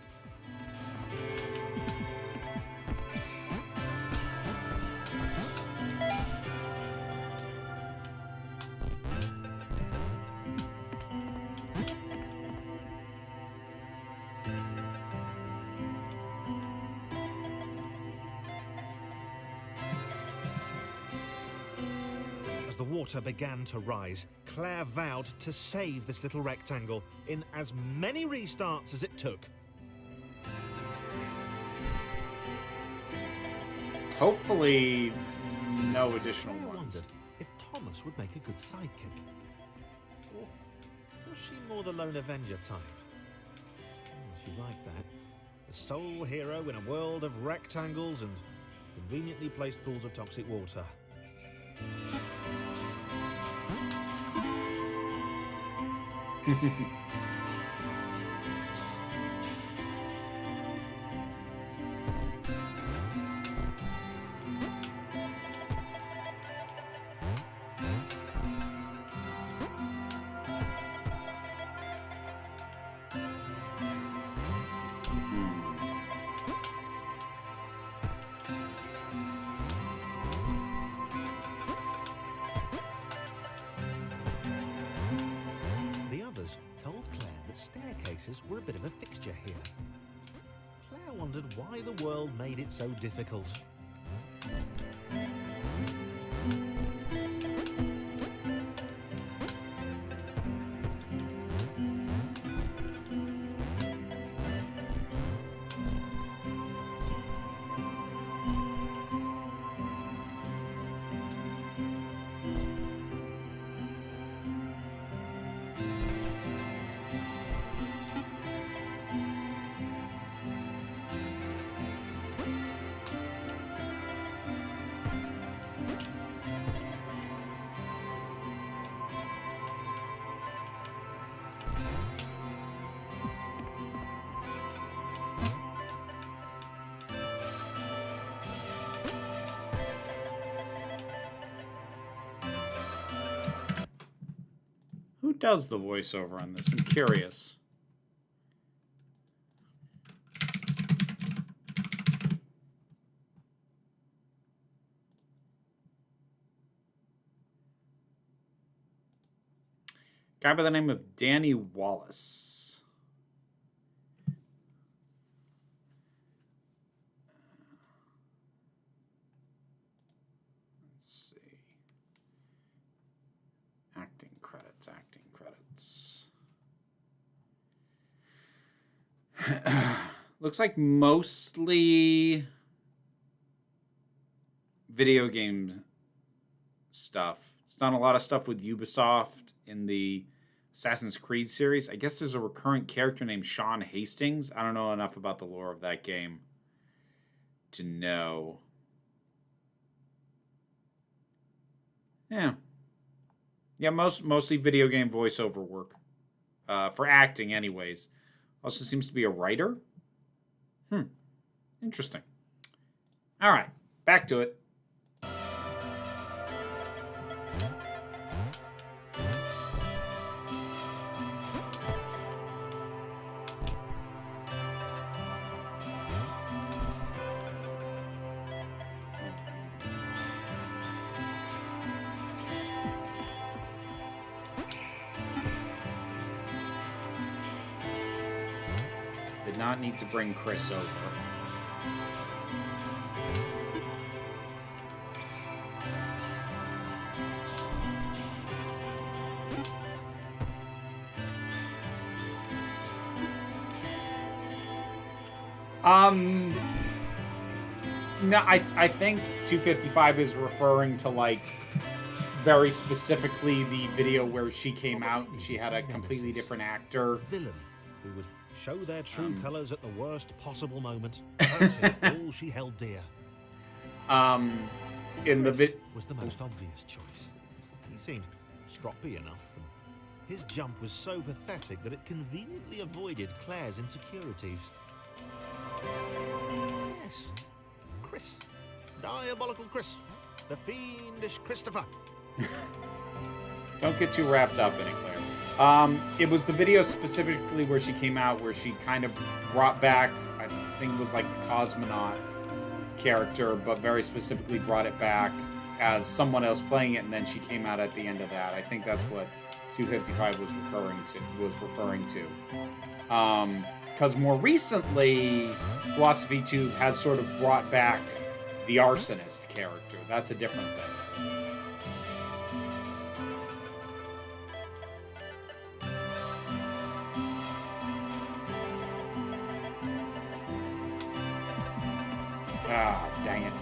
As the water began to rise, Claire vowed to save this little rectangle in as many restarts as it took. Hopefully, no additional Claire ones. wondered if Thomas would make a good sidekick. Or was she more the lone Avenger type? She liked that. The sole hero in a world of rectangles and conveniently placed pools of toxic water. The others told Claire that staircases were a bit of a fixture here. Claire wondered why the world made it so difficult. Who does the voiceover on this? I'm curious. Guy by the name of Danny Wallace. Let's see. Acting credits. Looks like mostly video game stuff. It's done a lot of stuff with Ubisoft in the Assassin's Creed series. I guess there's a recurrent character named Sean Hastings. I don't know enough about the lore of that game to know. Yeah, mostly video game voiceover work. For acting, anyways. Also seems to be a writer. Interesting. All right, back to it. Did not need to bring Chris over. No, I think 255 is referring to, like, very specifically the video where she came out and she had a completely different actor. A villain who would show their true colours at the worst possible moment, hurting all she held dear. In the Chris was the most obvious choice. He seemed stroppy enough, and his jump was so pathetic that it conveniently avoided Claire's insecurities. Yes, Chris. Diabolical Chris. The fiendish Christopher. Don't get too wrapped up in it, Claire. It was the video specifically where she came out, where she kind of brought back, I think it was like the cosmonaut character, but very specifically brought it back as someone else playing it, and then she came out at the end of that. I think that's what 255 was referring to. Because more recently, Philosophy 2 has sort of brought back the arsonist character. That's a different thing. Ah, dang it.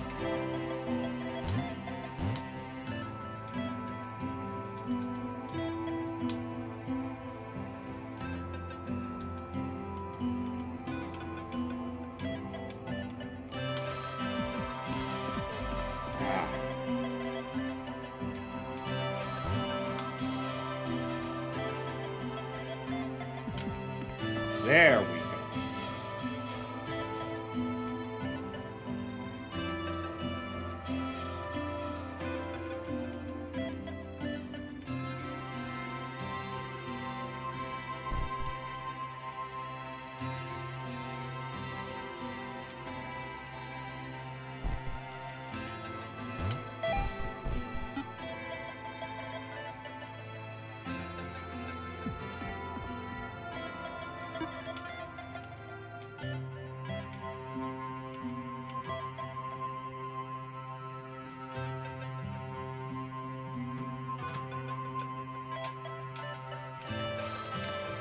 Ah. There we go.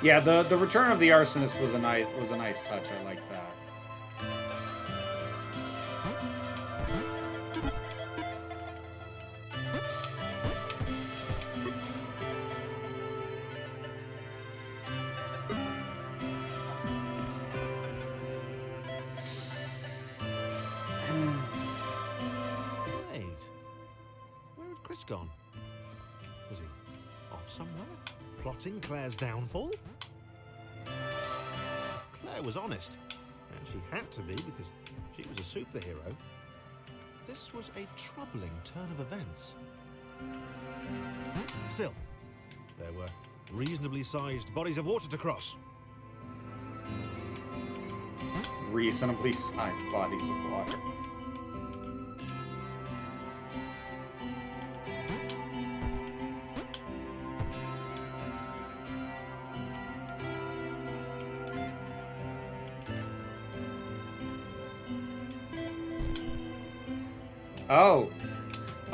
Yeah, the return of the arsonist was a nice touch. I liked that. Wait, where had Chris gone? Was he off somewhere? Plotting Claire's downfall? If Claire was honest, and she had to be because she was a superhero, this was a troubling turn of events. Still, there were reasonably sized bodies of water to cross. Reasonably sized bodies of water.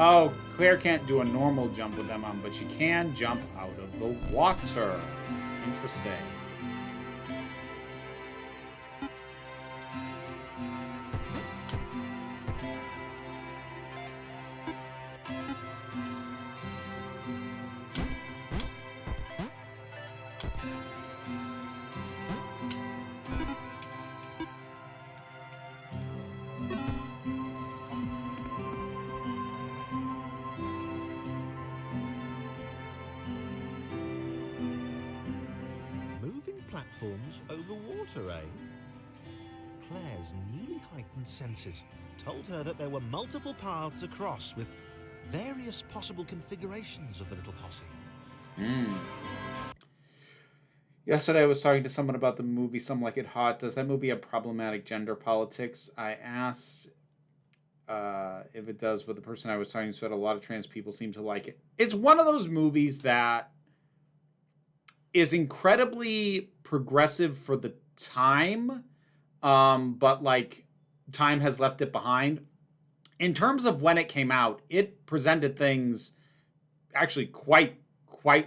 Oh, Claire can't do a normal jump with them on, but she can jump out of the water. Interesting. Moving platforms over water, eh? Claire's newly heightened senses told her that there were multiple paths across with various possible configurations of the little posse. Yesterday I was talking to someone about the movie Some Like It Hot. Does that movie have problematic gender politics? I asked if it does, but the person I was talking to said a lot of trans people seem to like it. It's one of those movies that is incredibly progressive for the time, but like time has left it behind. In terms of when it came out, it presented things actually quite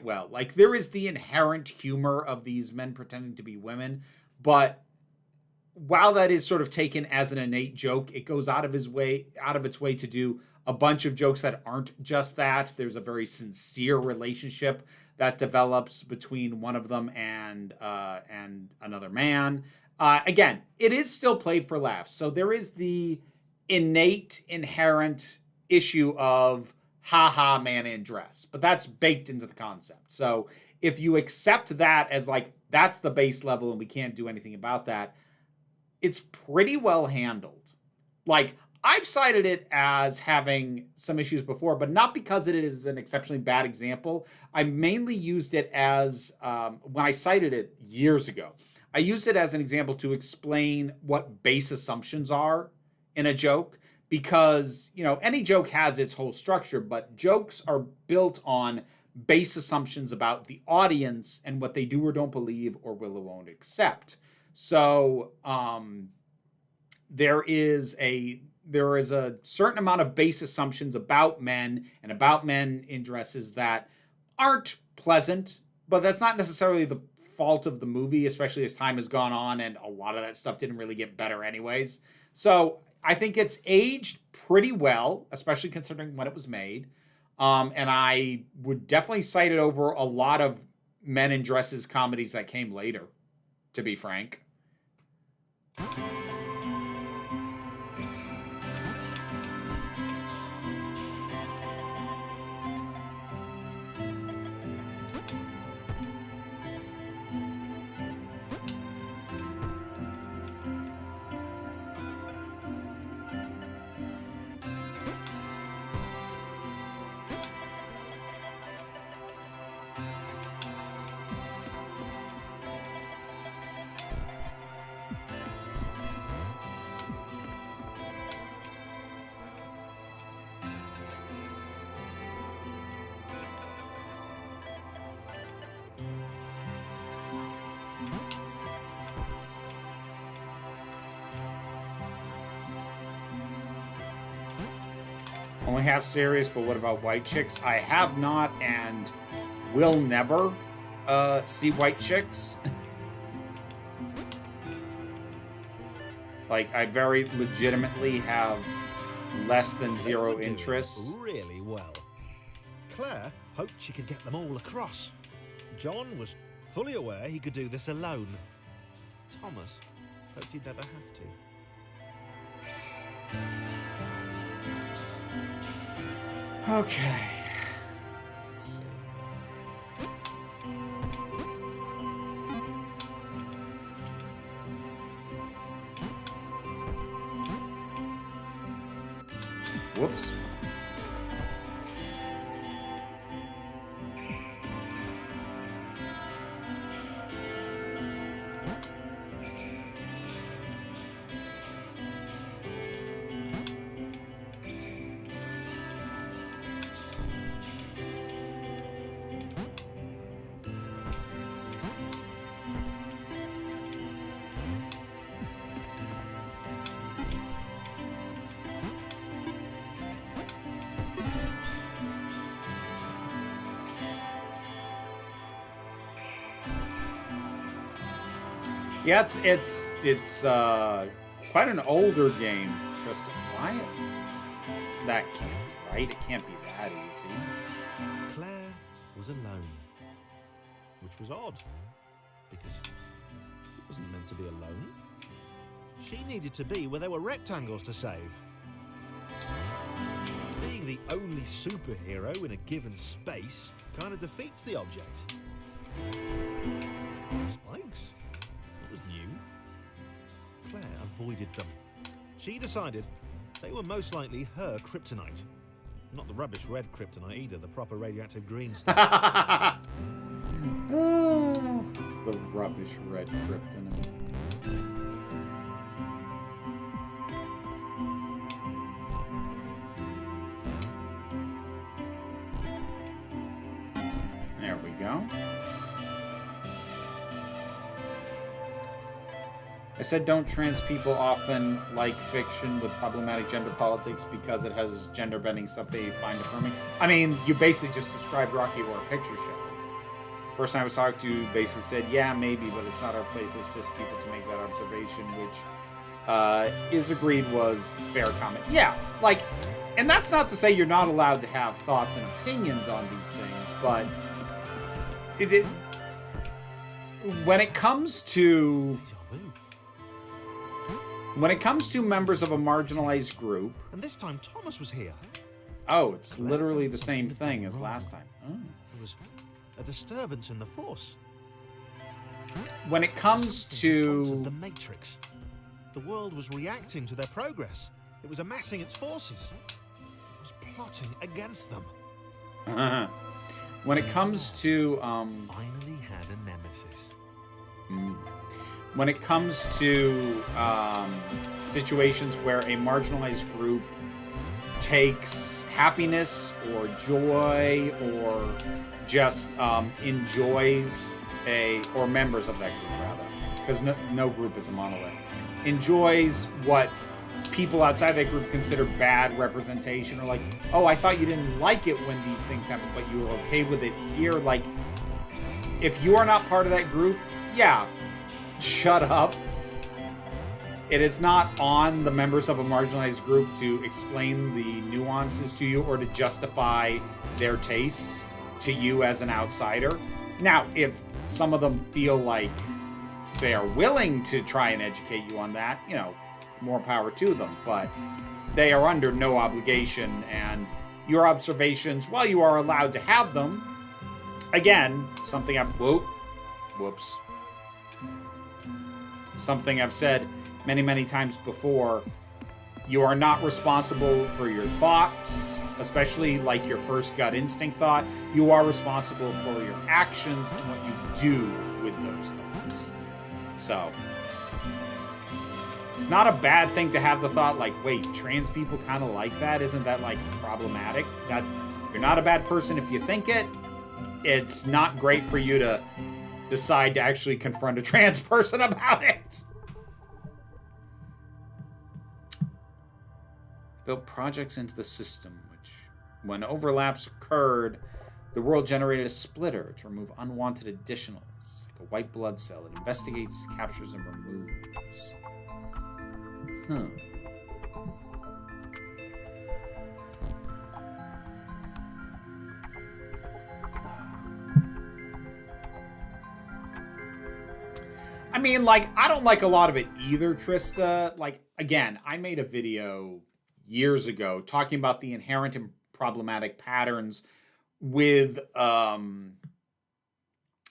well. Like, there is the inherent humor of these men pretending to be women, but while that is sort of taken as an innate joke, it goes out of its way to do a bunch of jokes that aren't just that. There's a very sincere relationship that develops between one of them and another man. Again, it is still played for laughs. So there is the innate, inherent issue of haha, man in dress, but that's baked into the concept. So if you accept that as like, that's the base level and we can't do anything about that, it's pretty well handled. Like, I've cited it as having some issues before, but not because it is an exceptionally bad example. I mainly used it as, when I cited it years ago, I used it as an example to explain what base assumptions are in a joke, because, you know, any joke has its whole structure, but jokes are built on base assumptions about the audience and what they do or don't believe or will or won't accept. So there is a certain amount of base assumptions about men and about men in dresses that aren't pleasant, but that's not necessarily the fault of the movie, especially as time has gone on and a lot of that stuff didn't really get better anyways. So I think it's aged pretty well, especially considering when it was made. And I would definitely cite it over a lot of men in dresses comedies that came later, to be frank. Only half serious, but what about White Chicks? I have not and will never see White Chicks. Like, I very legitimately have less than zero interest. Really well. Claire hoped she could get them all across. John was fully aware he could do this alone. Thomas hoped he'd never have to. Okay. Let's see. Whoops. Yeah, it's quite an older game, Tristan. Why? That can't be right. It can't be that easy. Claire was alone, which was odd, because she wasn't meant to be alone. She needed to be where there were rectangles to save. Being the only superhero in a given space kind of defeats the object. Spikes? That was new. Claire avoided them. She decided they were most likely her kryptonite. Not the rubbish red kryptonite either, the proper radioactive green stuff. Oh, the rubbish red kryptonite. There we go. I said don't trans people often like fiction with problematic gender politics because it has gender bending stuff they find affirming. I mean, you basically just described Rocky Horror Picture Show. Person I was talking to basically said, yeah, maybe, but it's not our place as cis people to make that observation, which is agreed was fair comment. Yeah, like, and that's not to say you're not allowed to have thoughts and opinions on these things, but when it comes to members of a marginalized group, And this time Thomas was here. oh, it's literally the same thing as last time. Oh. There was a disturbance in the force. When it comes Something altered to the Matrix. The world was reacting to their progress. It was amassing its forces. It was plotting against them. when it comes to Finally had a nemesis. when it comes to situations where a marginalized group takes happiness or joy or just enjoys or members of that group rather, because no group is a monolith, enjoys what people outside that group consider bad representation, or like, oh, I thought you didn't like it when these things happen, but you were okay with it here. Like, if you are not part of that group, yeah, shut up. It is not on the members of a marginalized group to explain the nuances to you or to justify their tastes to you as an outsider. Now, if some of them feel like they are willing to try and educate you on that, you know, more power to them, but they are under no obligation, and your observations, while you are allowed to have them, again, something I've said many times before, you are not responsible for your thoughts, especially like your first gut instinct thought. You are responsible for your actions and what you do with those thoughts. So, it's not a bad thing to have the thought like, wait, trans people kind of like that? Isn't that like problematic? That you're not a bad person if you think it. It's not great for you to decide to actually confront a trans person about it. Built projects into the system, which, when overlaps occurred, the world generated a splitter to remove unwanted additionals. It's like a white blood cell. It investigates, captures, and removes. I mean, like, I don't like a lot of it either, Trista. Like, again, I made a video years ago talking about the inherent and problematic patterns with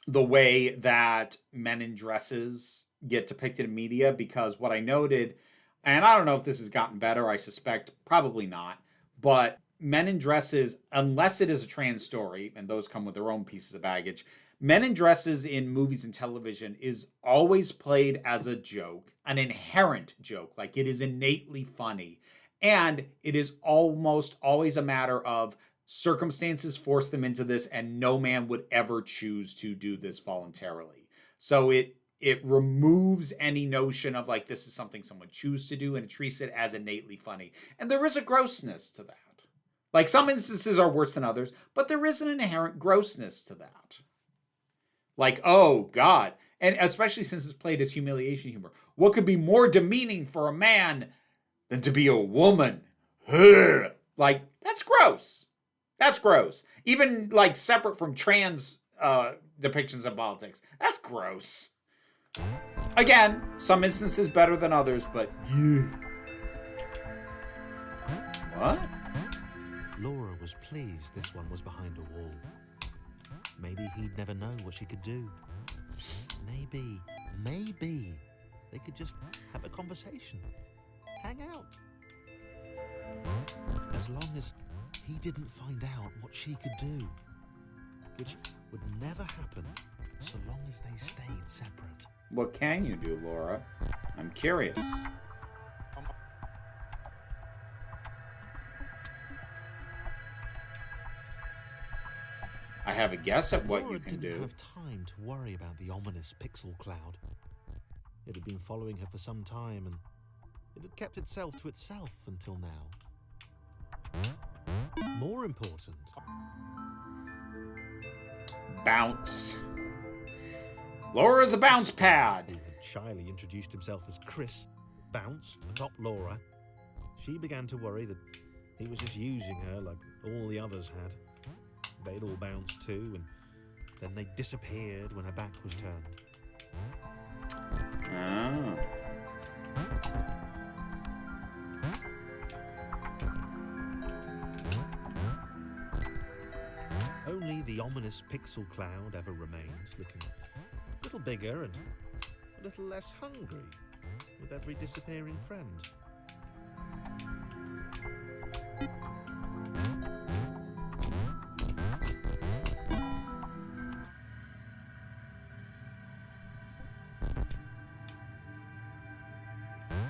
the way that men in dresses get depicted in media, because what I noted, and I don't know if this has gotten better, I suspect probably not, but men in dresses, unless it is a trans story, and those come with their own pieces of baggage, men in dresses in movies and television is always played as a joke, an inherent joke, like it is innately funny. And it is almost always a matter of circumstances force them into this, and no man would ever choose to do this voluntarily. So it removes any notion of like this is something someone chooses to do, and it treats it as innately funny. And there is a grossness to that. Like, some instances are worse than others, but there is an inherent grossness to that. Like, oh God. And especially since it's played as humiliation humor. What could be more demeaning for a man than to be a woman? Ugh. Like, that's gross. That's gross. Even like separate from trans depictions of politics. That's gross. Again, some instances better than others, but yeah. What? Laura was pleased this one was behind a wall. Maybe he'd never know what she could do. Maybe they could just have a conversation, hang out. As long as he didn't find out what she could do, which would never happen so long as they stayed separate. What can you do, Laura? I'm curious. I have a guess at what Laura you can didn't do. have time to worry about the ominous pixel cloud. It had been following her for some time, and it had kept itself to itself until now. More important, Bounce. Laura's a bounce pad. who had shyly introduced himself as Chris, bounced atop Laura. She began to worry that he was just using her like all the others had. They'd all bounced too, and then they disappeared when her back was turned. Oh. Only the ominous pixel cloud ever remained, looking a little bigger and a little less hungry with every disappearing friend.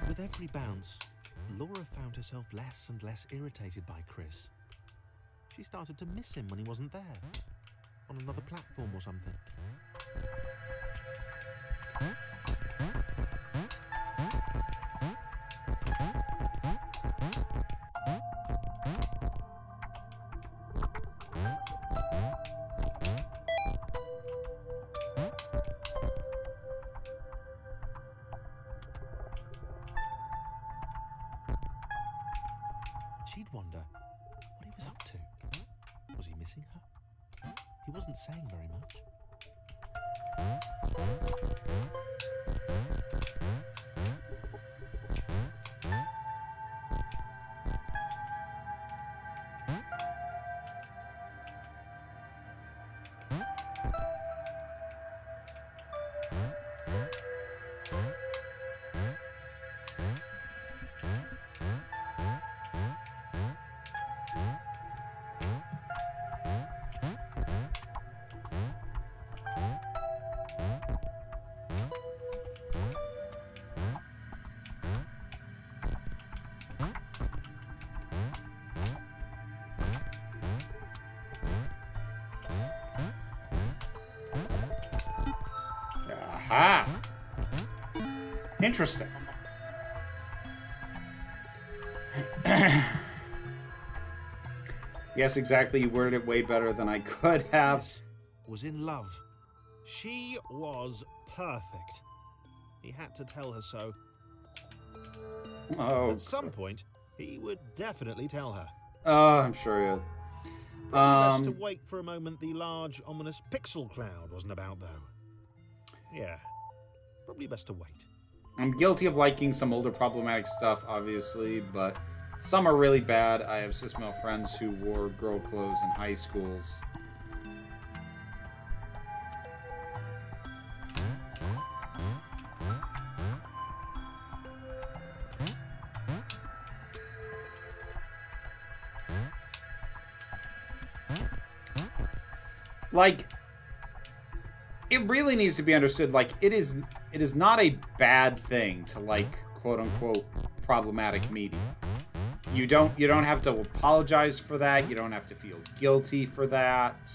With every bounce, Laura found herself less and less irritated by Chris. She started to miss him when he wasn't there, on another platform or something. She'd wonder what he was up to. Was he missing her? He wasn't saying very much. Aha! Interesting. Yes, exactly. You worded it way better than I could have. Chris was in love. She was perfect. He had to tell her so. Oh, At some Chris. point, he would definitely tell her. Oh, I'm sure you. Probably best to wait for a moment the large, ominous pixel cloud wasn't about, though. Yeah, probably best to wait. I'm guilty of liking some older problematic stuff, obviously, but some are really bad. I have cis-male friends who wore girl clothes in high schools. Like, it really needs to be understood, like, it is not a bad thing to like quote unquote problematic media. You don't have to apologize for that. You don't have to feel guilty for that.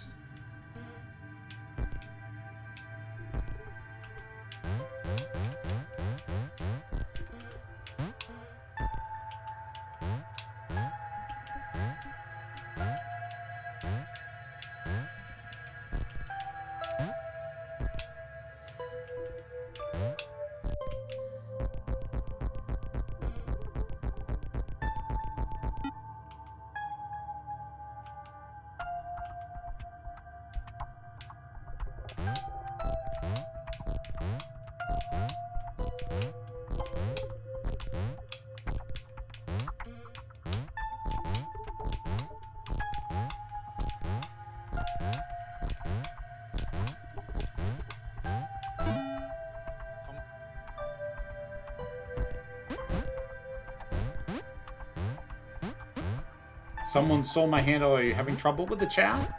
Someone stole my handle. Are you having trouble with the chat?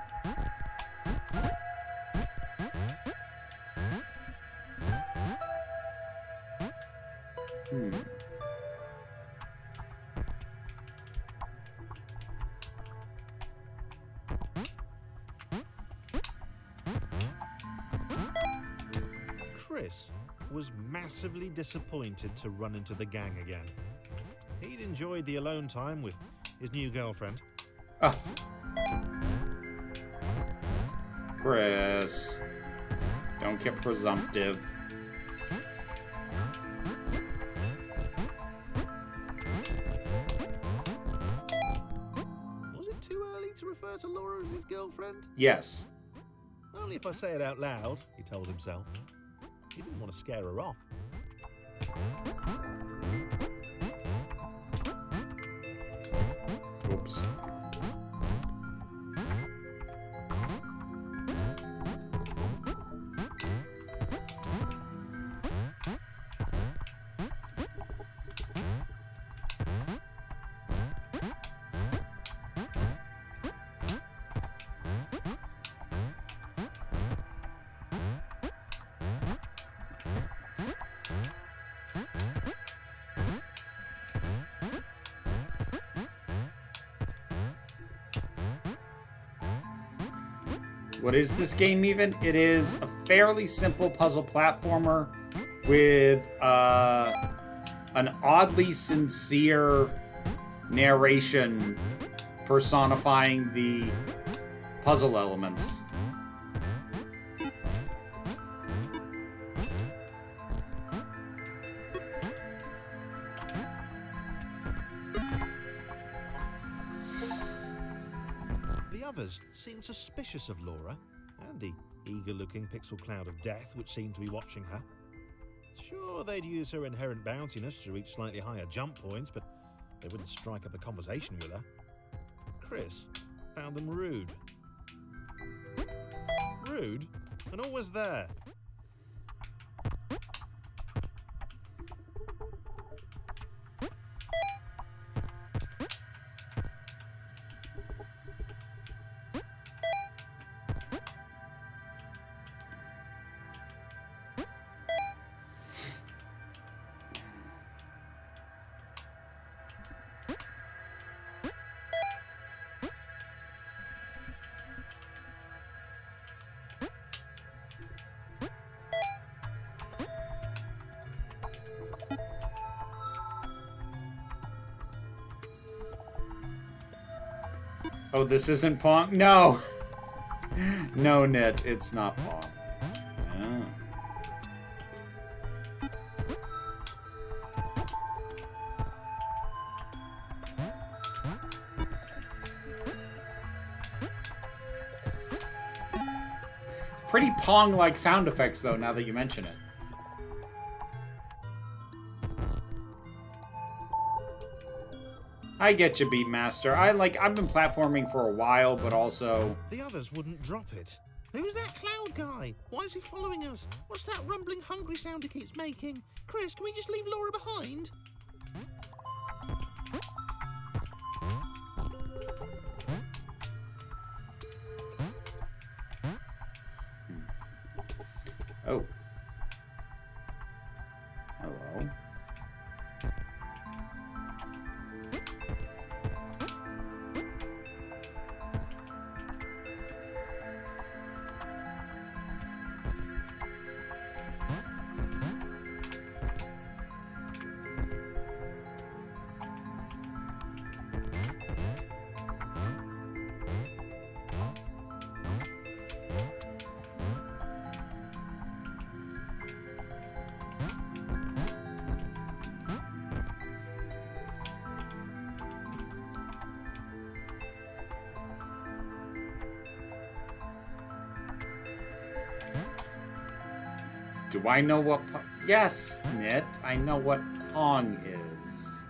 Chris was massively disappointed to run into the gang again. He'd enjoyed the alone time with his new girlfriend. Ah. Chris. Don't get presumptive. Was it too early to refer to Laura as his girlfriend? Yes. Only if I say it out loud, he told himself. He didn't want to scare her off. Oops. What is this game even? It is a fairly simple puzzle platformer with an oddly sincere narration personifying the puzzle elements. The others seemed suspicious of Laura and the eager-looking pixel cloud of death which seemed to be watching her. Sure, they'd use her inherent bounciness to reach slightly higher jump points, but they wouldn't strike up a conversation with her. Chris found them rude. Rude? And always there. Oh, this isn't Pong? No! No, Nit, it's not Pong. Oh. Pretty Pong-like sound effects, though, now that you mention it. I get you, Beatmaster. I've been platforming for a while, but also... The others wouldn't drop it. Who's that cloud guy? Why is he following us? What's that rumbling hungry sound he keeps making? Chris, can we just leave Laura behind? Oh. Hello. Do I know what... Yes, Nit, I know what Pong is.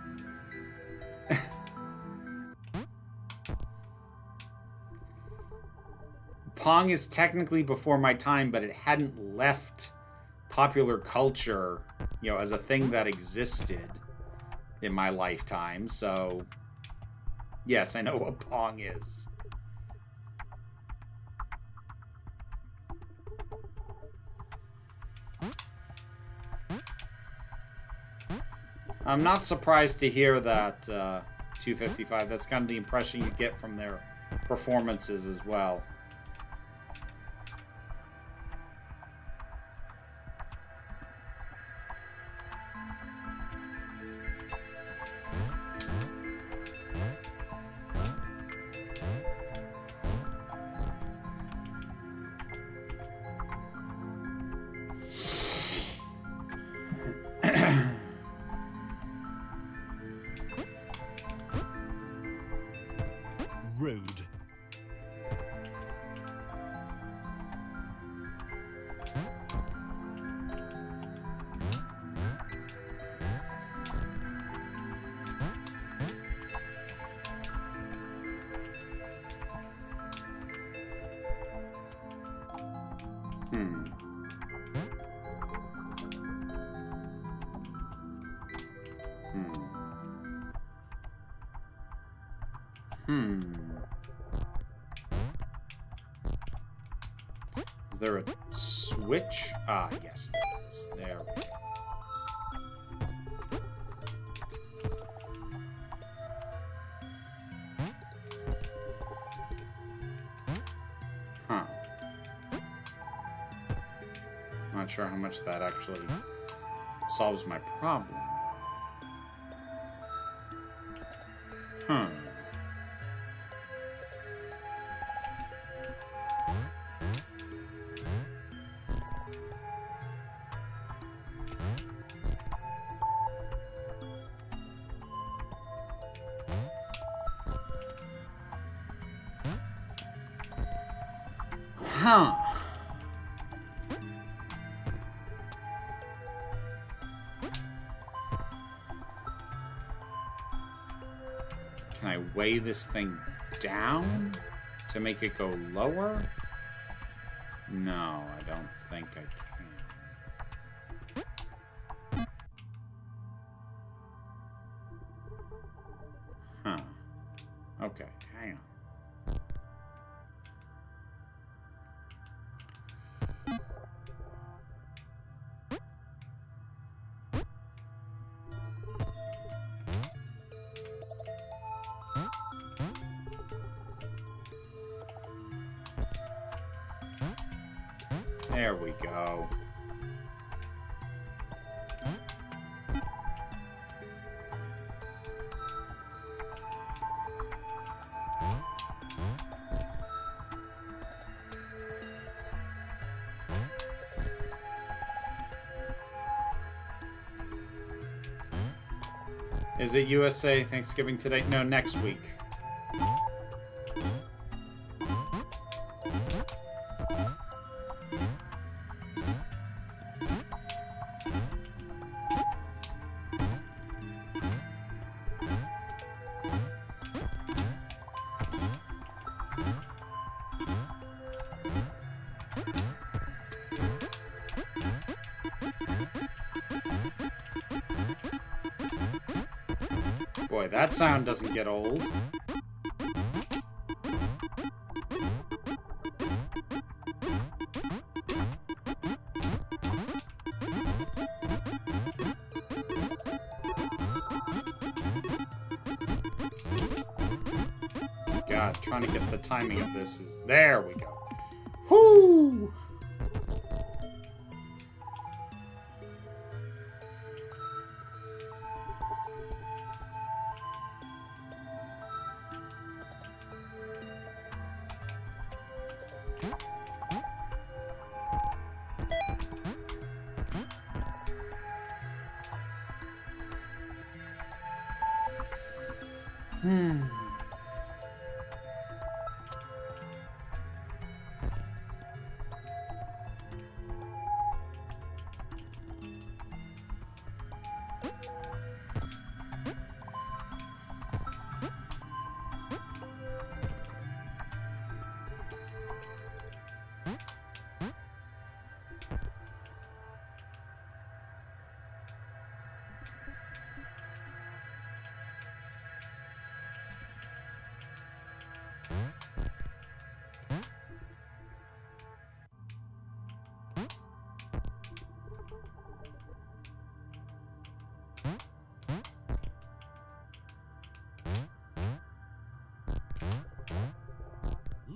Pong is technically before my time, but it hadn't left popular culture, you know, as a thing that existed in my lifetime, so... Yes, I know what pong is. I'm not surprised to hear that, 255. That's kind of the impression you get from their performances as well. Rude. Hmm. Is there a switch? Ah, yes, there is. There we go. Huh. Not sure how much that actually solves my problem. Huh. Huh. Can I weigh this thing down to make it go lower? No, I don't think I can. Huh. Okay, hang on. There we go. Is it USA Thanksgiving today? No, next week. Boy, that sound doesn't get old. God, trying to get the timing of this is... There we go. Whoo!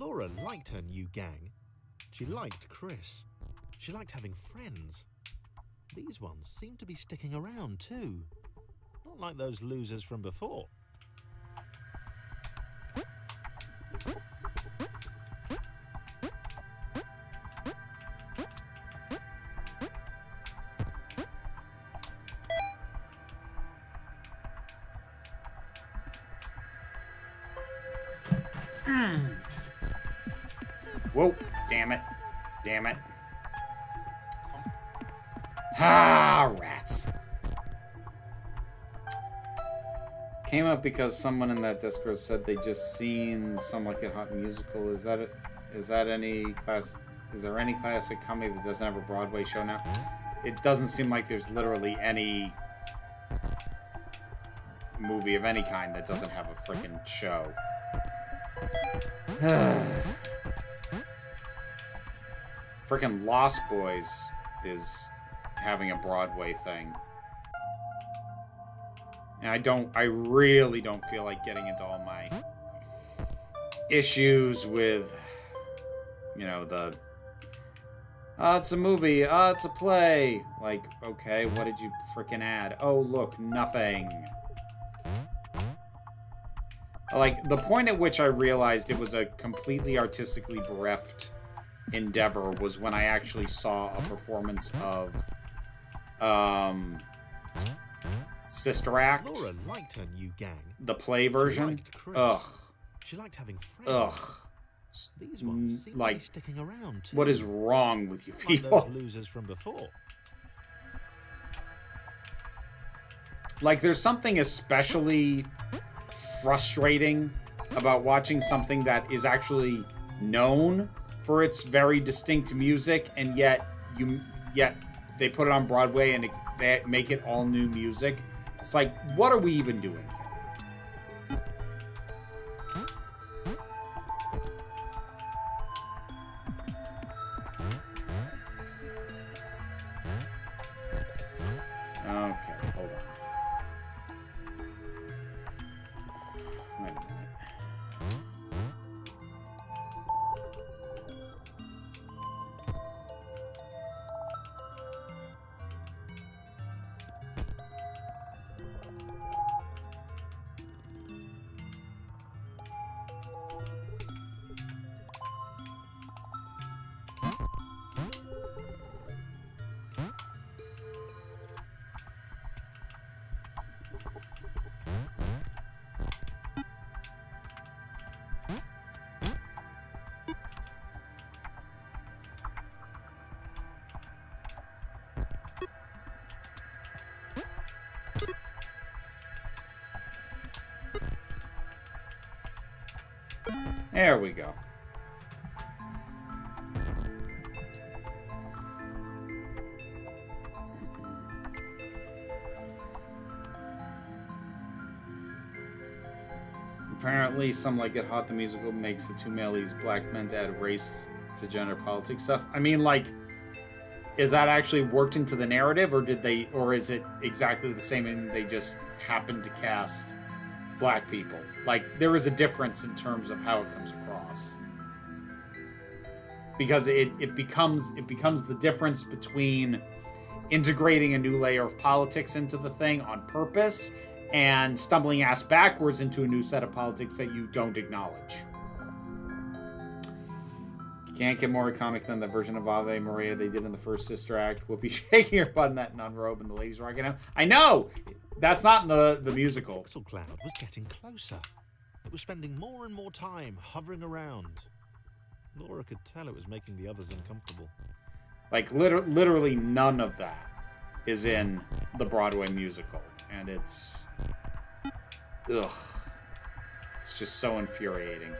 Laura liked her new gang. She liked Chris. She liked having friends. These ones seemed to be sticking around too. Not like those losers from before. Whoa, damn it. Damn it. Ah, rats. Came up because someone in that Discord said they just seen Some Like It Hot musical. Is there any classic comedy that doesn't have a Broadway show now? It doesn't seem like there's literally any movie of any kind that doesn't have a freaking show. Freaking Lost Boys is having a Broadway thing. And I really don't feel like getting into all my issues with, you know, it's a movie, it's a play. Like, okay, what did you freaking add? Oh, look, nothing. Like, the point at which I realized it was a completely artistically bereft endeavor was when I actually saw a performance of Sister Act. Laura liked her new gang. The play version. Ugh. She liked having friends. Ugh. These ones seem to be sticking around too. What is wrong with you people? Like those losers from before. Like, there's something especially frustrating about watching something that is actually known for its very distinct music, and yet they put it on Broadway and they make it all new music. It's like, what are we even doing here? Okay, hold on. Wait a minute. There we go. Apparently, Some Like It Hot, the musical, makes the two male leads black men to add race to gender politics stuff. I mean, like, is that actually worked into the narrative, or is it exactly the same and they just happen to cast black people? Like, there is a difference in terms of how it comes across, because it becomes the difference between integrating a new layer of politics into the thing on purpose and stumbling ass backwards into a new set of politics that you don't acknowledge. Can't get more iconic than the version of Ave Maria they did in the first Sister Act. Whoopi shaking her butt in that nun robe and the ladies rocking out. I know! That's not in the musical. The pixel cloud was getting closer. It was spending more and more time hovering around. Laura could tell it was making the others uncomfortable. Like, literally none of that is in the Broadway musical. And it's... ugh. It's just so infuriating.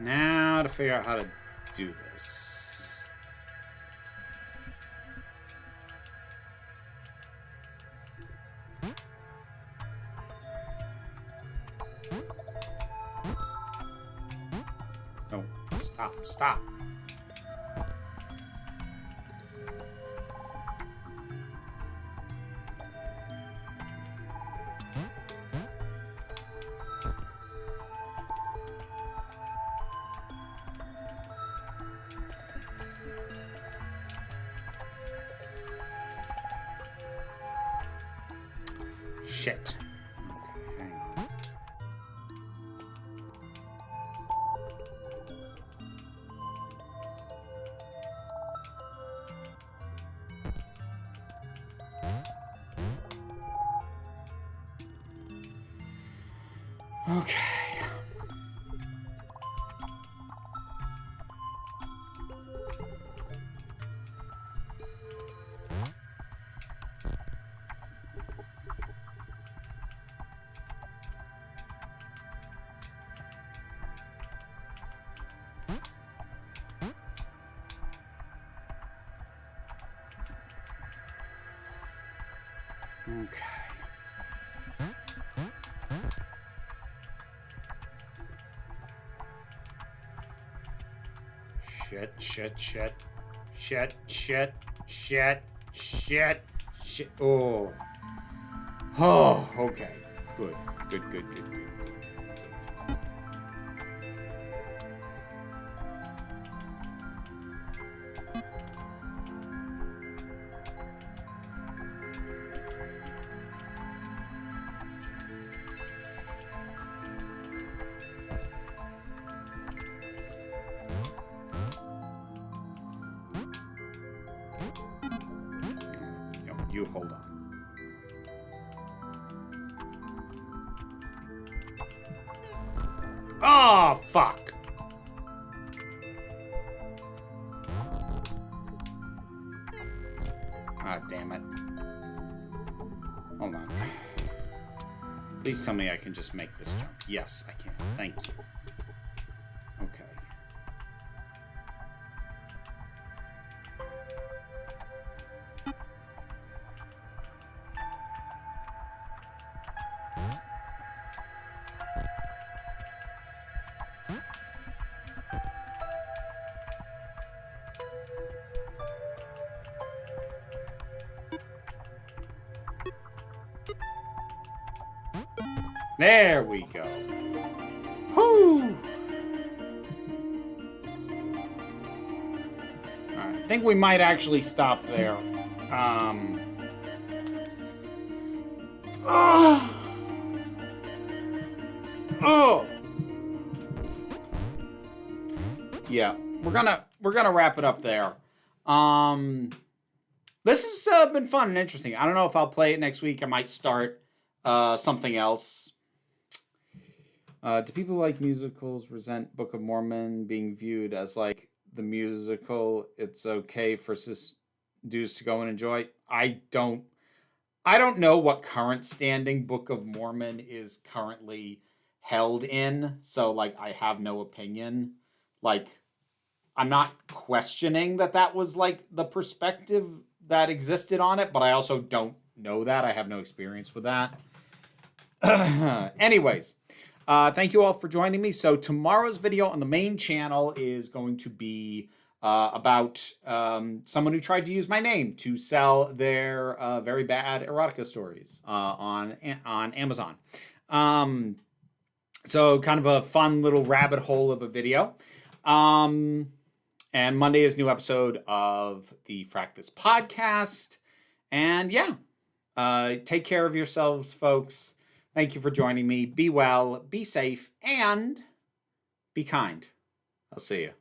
Now to figure out how to do this. No, stop. Shit. Okay, hang on. Okay. Okay. Shit. Oh. Oh, okay. Good. You hold on. Oh, fuck. Ah, damn it. Hold on. Please tell me I can just make this jump. Yes, I can. Thank you. Okay. There we go. Whoo! Alright, I think we might actually stop there. Oh! Yeah, we're gonna wrap it up there. This has been fun and interesting. I don't know if I'll play it next week. I might start something else. Do people like musicals resent Book of Mormon being viewed as like the musical? It's okay for cis dudes to go and enjoy. I don't know what current standing Book of Mormon is currently held in, so like I have no opinion. Like I'm not questioning that was like the perspective that existed on it, but I also don't know that. I have no experience with that. Anyways, thank you all for joining me. So tomorrow's video on the main channel is going to be about someone who tried to use my name to sell their very bad erotica stories on Amazon. So kind of a fun little rabbit hole of a video. And Monday is a new episode of the Frack This podcast. And yeah, take care of yourselves, folks. Thank you for joining me. Be well, be safe, and be kind. I'll see you.